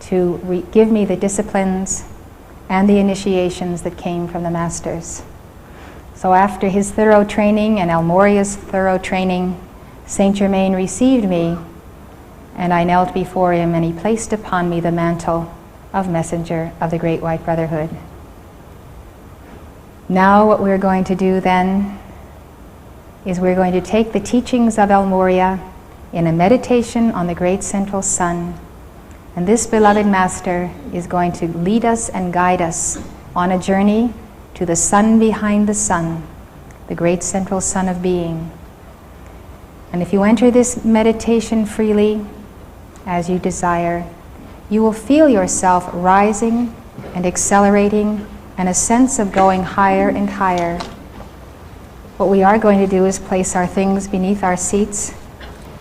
to give me the disciplines and the initiations that came from the masters. So after his thorough training and El Morya's thorough training, Saint Germain received me, and I knelt before him, and he placed upon me the mantle of messenger of the Great White Brotherhood. Now what we're going to do then is we're going to take the teachings of El Morya in a meditation on the Great Central Sun. And this beloved Master is going to lead us and guide us on a journey to the sun behind the sun, the Great Central Sun of Being. And if you enter this meditation freely, as you desire, you will feel yourself rising and accelerating and a sense of going higher and higher. What we are going to do is place our things beneath our seats.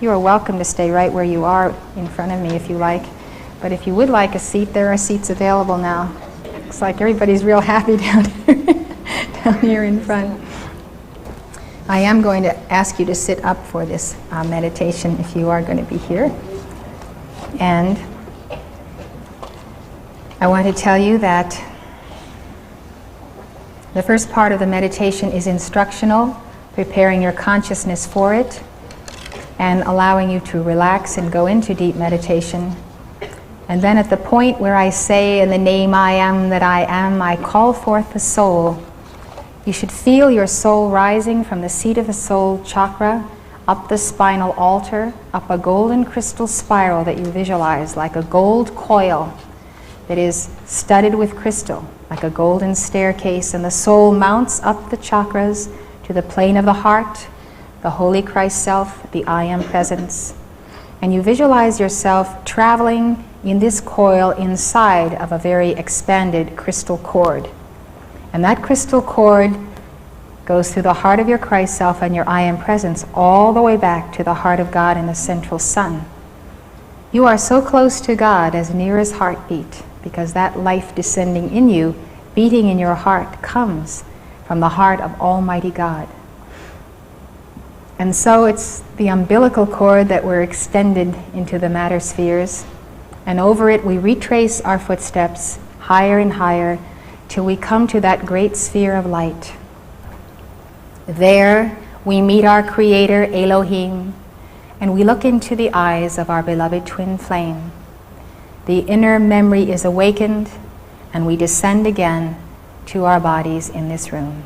You are welcome to stay right where you are in front of me if you like. But if you would like a seat, there are seats available now. Looks like everybody's real happy down here in front. I am going to ask you to sit up for this meditation if you are going to be here. And I want to tell you that The first part of the meditation is instructional, preparing your consciousness for it and allowing you to relax and go into deep meditation. And then at the point where I say, in the name I am that I am, I call forth the soul, you should feel your soul rising from the seat of the soul chakra, up the spinal altar, up a golden crystal spiral that you visualize like a gold coil that is studded with crystal, like a golden staircase, and the soul mounts up the chakras to the plane of the heart, the Holy Christ Self, the I Am Presence. And you visualize yourself traveling in this coil inside of a very expanded crystal cord. And that crystal cord goes through the heart of your Christ Self and your I Am Presence all the way back to the heart of God in the central sun. You are so close to God, as near as heartbeat, because that life descending in you, beating in your heart, comes from the heart of Almighty God. And so it's the umbilical cord that we're extended into the matter spheres, and over it we retrace our footsteps higher and higher till we come to that great sphere of light. There we meet our Creator, Elohim, and we look into the eyes of our beloved twin flame. The inner memory is awakened, and we descend again to our bodies in this room.